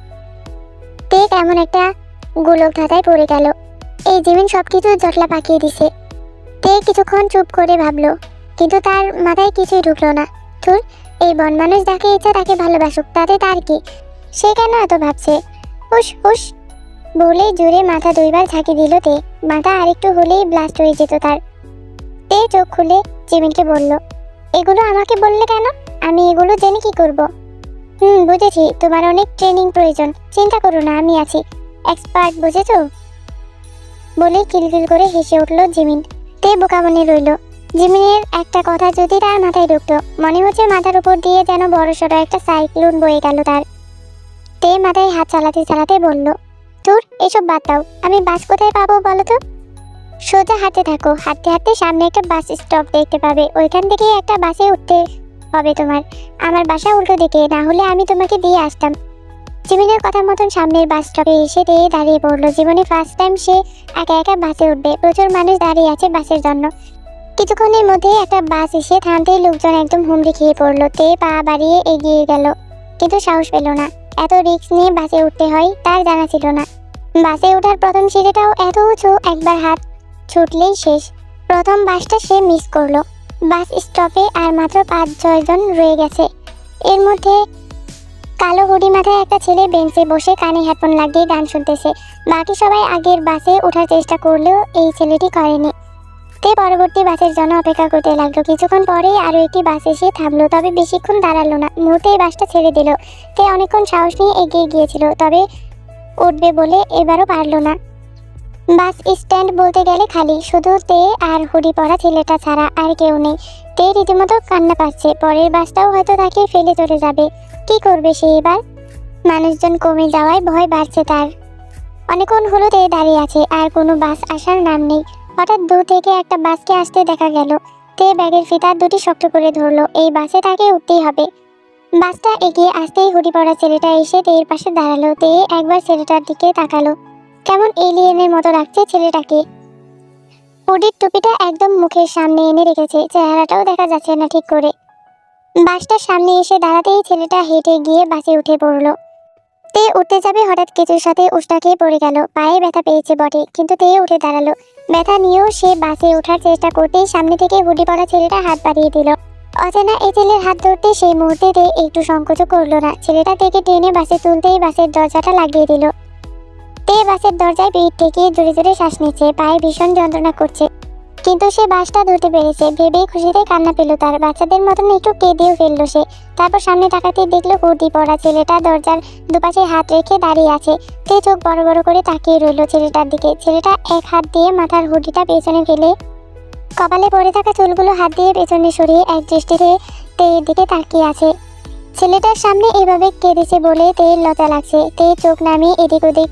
তে কেমন একটা গোলক ধাঁধায় পড়ে গেল। এই জিমিন সবকিছু জটলা পাকিয়ে দিছে। তে কিছুক্ষণ চুপ করে ভাবলো, কিন্তু তার মাথায় কিছুই ঢুকলো না। ধুর, এই বন মানুষ যাকে ইচ্ছা তাকে ভালোবাসুক, তাতে তার কি? সে কেন এত ভাবছে? হুস হুস বলেই জোরে মাথা দুইবার ঝাঁকি দিল তে। মাথা আরেকটু হলেই ব্লাস্ট হয়ে যেত তার। তে চোখ খুলে জিমিনকে বলল, এগুলো আমাকে বললে কেন? আমি এগুলো জেনে কি করব? বুঝেছি, তোমার অনেক ট্রেনিং প্রয়োজন। চিন্তা করো না, আমি আছি, এক্সপার্ট, বুঝেছো? বলেই কিলকিল করে হেসে উঠল জিমিন। তে বোকা মনে রইল। জিমিনের একটা কথা যদি তার মাথায় ঢুকতো, মনে হচ্ছে মাথার উপর দিয়ে যেন বড়সড় একটা সাইক্লোন বয়ে গেল তার। তে মাথায় হাত চালাতে চালাতে বলল, তোর এসব বাদ দাও, আমি বাস কোথায় পাবো বলো তো? সোজা হাঁটতে থাকো, হাঁটতে হাঁটতে সামনে একটা বাস স্টপ দেখতে পাবে, ওইখান থেকে একটা বাসে উঠতে হবে তোমার। আমার বাসা উল্টো দিকে, না হলে আমি তোমাকে দিয়ে আসতাম। জীবনের কথার মতন সামনের বাস স্টপে এসে তে দাঁড়িয়ে পড়লো। জীবনে ফার্স্ট টাইম সে একা একা বাসে উঠবে। প্রচুর মানুষ দাঁড়িয়ে আছে বাসের জন্য। কিছুক্ষণের মধ্যে একটা বাস এসে থামতেই লোকজন একদম হুমড়ি খেয়ে পড়লো। তে পা বাড়িয়ে এগিয়ে গেল, কিন্তু সাহস পেল না। এত রিস্ক নিয়ে বাসে উঠতে হয় তার জানা ছিল না। বাসে ওঠার প্রথম সিঁড়িটাও এত উঁচু, একবার হাত ছুটলেই শেষ। প্রথম বাসটা সে মিস করলো। বাস স্টপে আর মাত্র 5-6 জন রয়ে গেছে। এর মধ্যে কালো হুডি মাথায় একটা ছেলে বেঞ্চে বসে কানে হেডফোন লাগিয়ে গান শুনতেছে। বাকি সবাই আগের বাসে ওঠার চেষ্টা করলেও এই ছেলেটি করেনি। তে পরবর্তী বাসের জন্য অপেক্ষা করতে লাগলো। কিছুক্ষণ পরেই আরো একটি বাস এসে থামলো, তবে বেশিক্ষণ দাঁড়ালো না। মুহূর্তেই বাসটা ছেড়ে দিল। তে অনেকক্ষণ সাহস নিয়ে এগিয়ে গিয়েছিল, তবে উঠবে বলে এবারও পারলো না। বাস স্ট্যান্ড বলতে গেলে খালি, শুধু তে আর হুডি পরা ছেলেটা ছাড়া আর কেউ নেই। তে রীতিমতো কান্না পাচ্ছে। পরের বাসটাও হয়তো তাকে ফেলে চলে যাবে। কি করবে সে এবার? মানুষজন কমে যাওয়ায় ভয় বাড়ছে তার। অনেকক্ষণ হলো তে দাঁড়িয়ে আছে, আর কোনো বাস আসার নাম নেই। হঠাৎ দূর থেকে একটা বাসকে আসতে দেখা গেল। তে ব্যাগের ফিতা দুটি শক্ত করে ধরলো। এই বাসে তাকে উঠতেই হবে। বাসটা এগিয়ে আসতেই হুডি পরা ছেলেটা এসে তের পাশে দাঁড়ালো। তে একবার ছেলেটার দিকে তাকালো। কেমন এলিয়েনের মতো লাগছে ছেলেটাকে। হুডির টুপিটা একদম মুখের সামনে এনে রেখেছে, চেহারাটাও দেখা যাচ্ছে না ঠিক করে। বাসটার সামনে এসে দাঁড়াতেই ছেলেটা হেঁটে গিয়ে বাসে উঠে পড়লো। তে উঠতে যাবে, হঠাৎ কিছুর সাথে উষ্টা খেয়ে পড়ে গেল। পায়ে ব্যথা পেয়েছে বটে, কিন্তু তে উঠে দাঁড়ালো। ব্যথা নিয়েও সে বাসে ওঠার চেষ্টা করতেই সামনে থেকে হুডি পরা ছেলেটা হাত বাড়িয়ে দিল। অচেনা এই ছেলের হাত ধরতে সেই মুহূর্তে তে একটু সংকোচ করলো না। ছেলেটা থেকে টেনে বাসে তুলতেই বাসের দরজাটা লাগিয়ে দিল। তে বাসের দরজায় পিঠ থেকে জোরে জোরে শ্বাস নিচ্ছে, পায়ে ভীষণ যন্ত্রণা করছে। কিন্তু সে বাসটা ধরতে পেরেছে ভেবেই খুশিতে কান্না পেল তার। বাচ্চাদের মতন একটু কেঁদেও ফেললো সে। তারপর সামনে তাকাতে দেখলো হুডি পরা ছেলেটা দরজার দুপাশে হাত রেখে দাঁড়িয়ে আছে। তে চোখ বড় বড় করে তাকিয়ে রইল ছেলেটার দিকে। ছেলেটা এক হাত দিয়ে মাথার হুডিটা পেছনে ফেলে কপালে পড়ে থাকা চুলগুলো হাত দিয়ে পেছনে সরিয়ে এক দৃষ্টিতে তের দিকে তাকিয়ে আছে। ছেলেটার সামনে এভাবে কেঁদেছে বলে তের লজ্জা লাগছে। তে চোখ নামিয়ে এদিক ওদিক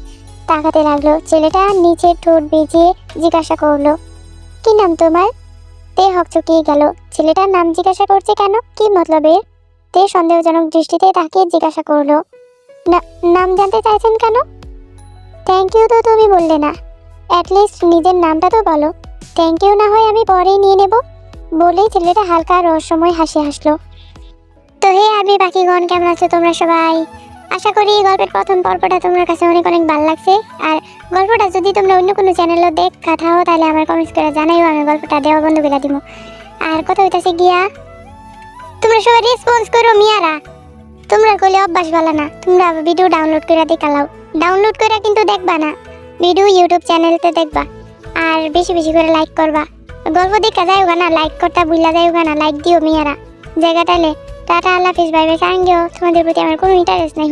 তাকাতে লাগলো। ছেলেটা নিচের ঠোঁট ভিজিয়ে জিজ্ঞাসা করলো, কি নাম তোমার? তে হকচকিয়ে গেল। ছেলেটার নাম জিজ্ঞাসা করছে কেন? কি মতলবের? তে সন্দেহজনক দৃষ্টিতে তাকিয়ে জিজ্ঞাসা করলো, নাম জানতে চাইছেন কেন? থ্যাংক ইউ তো তুমি বললে না, অ্যাটলিস্ট নিজের নামটা তো বলো। থ্যাংক ইউ না হয় আমি পরেই নিয়ে নেব। বলেই ছেলেটা হালকা রহস্যময় হাসি হাসলো। তো হে আরবি পাখিগণ, কেমন আছো তোমরা সবাই? আশা করি গল্পের প্রথম পর্বটা তোমার কাছে অনেক অনেক ভালো লাগছে। আর গল্পটা যদি তোমরা অন্য কোনো চ্যানেলও দেখা থাও তাহলে আমার কমেন্টস করে জানাইও, আমি গল্পটা দেওয়া বন্ধ করে দিব। আর কথা হইতাছে গিয়া, তোমরা সবাই রেসপন্স করো মিয়ারা। তোমরা কইলে অভ্যাস ভালো না, তোমরা ভিডিও ডাউনলোড করে দেখালাও। ডাউনলোড করে কিন্তু দেখবা না, ভিডিও ইউটিউব চ্যানেলতে দেখবা। আর বেশি বেশি করে লাইক করবা। গল্প দেখা যাইও না, লাইক করতে ভুলা যাইও না, লাইক দিও মিয়ারা। জায়গাটালে টাটা, আল্লাহ হাফিজ, বাই বাই। Thank you. তোমাদের প্রতি আমার কোনো ইন্টারেস্ট নাই।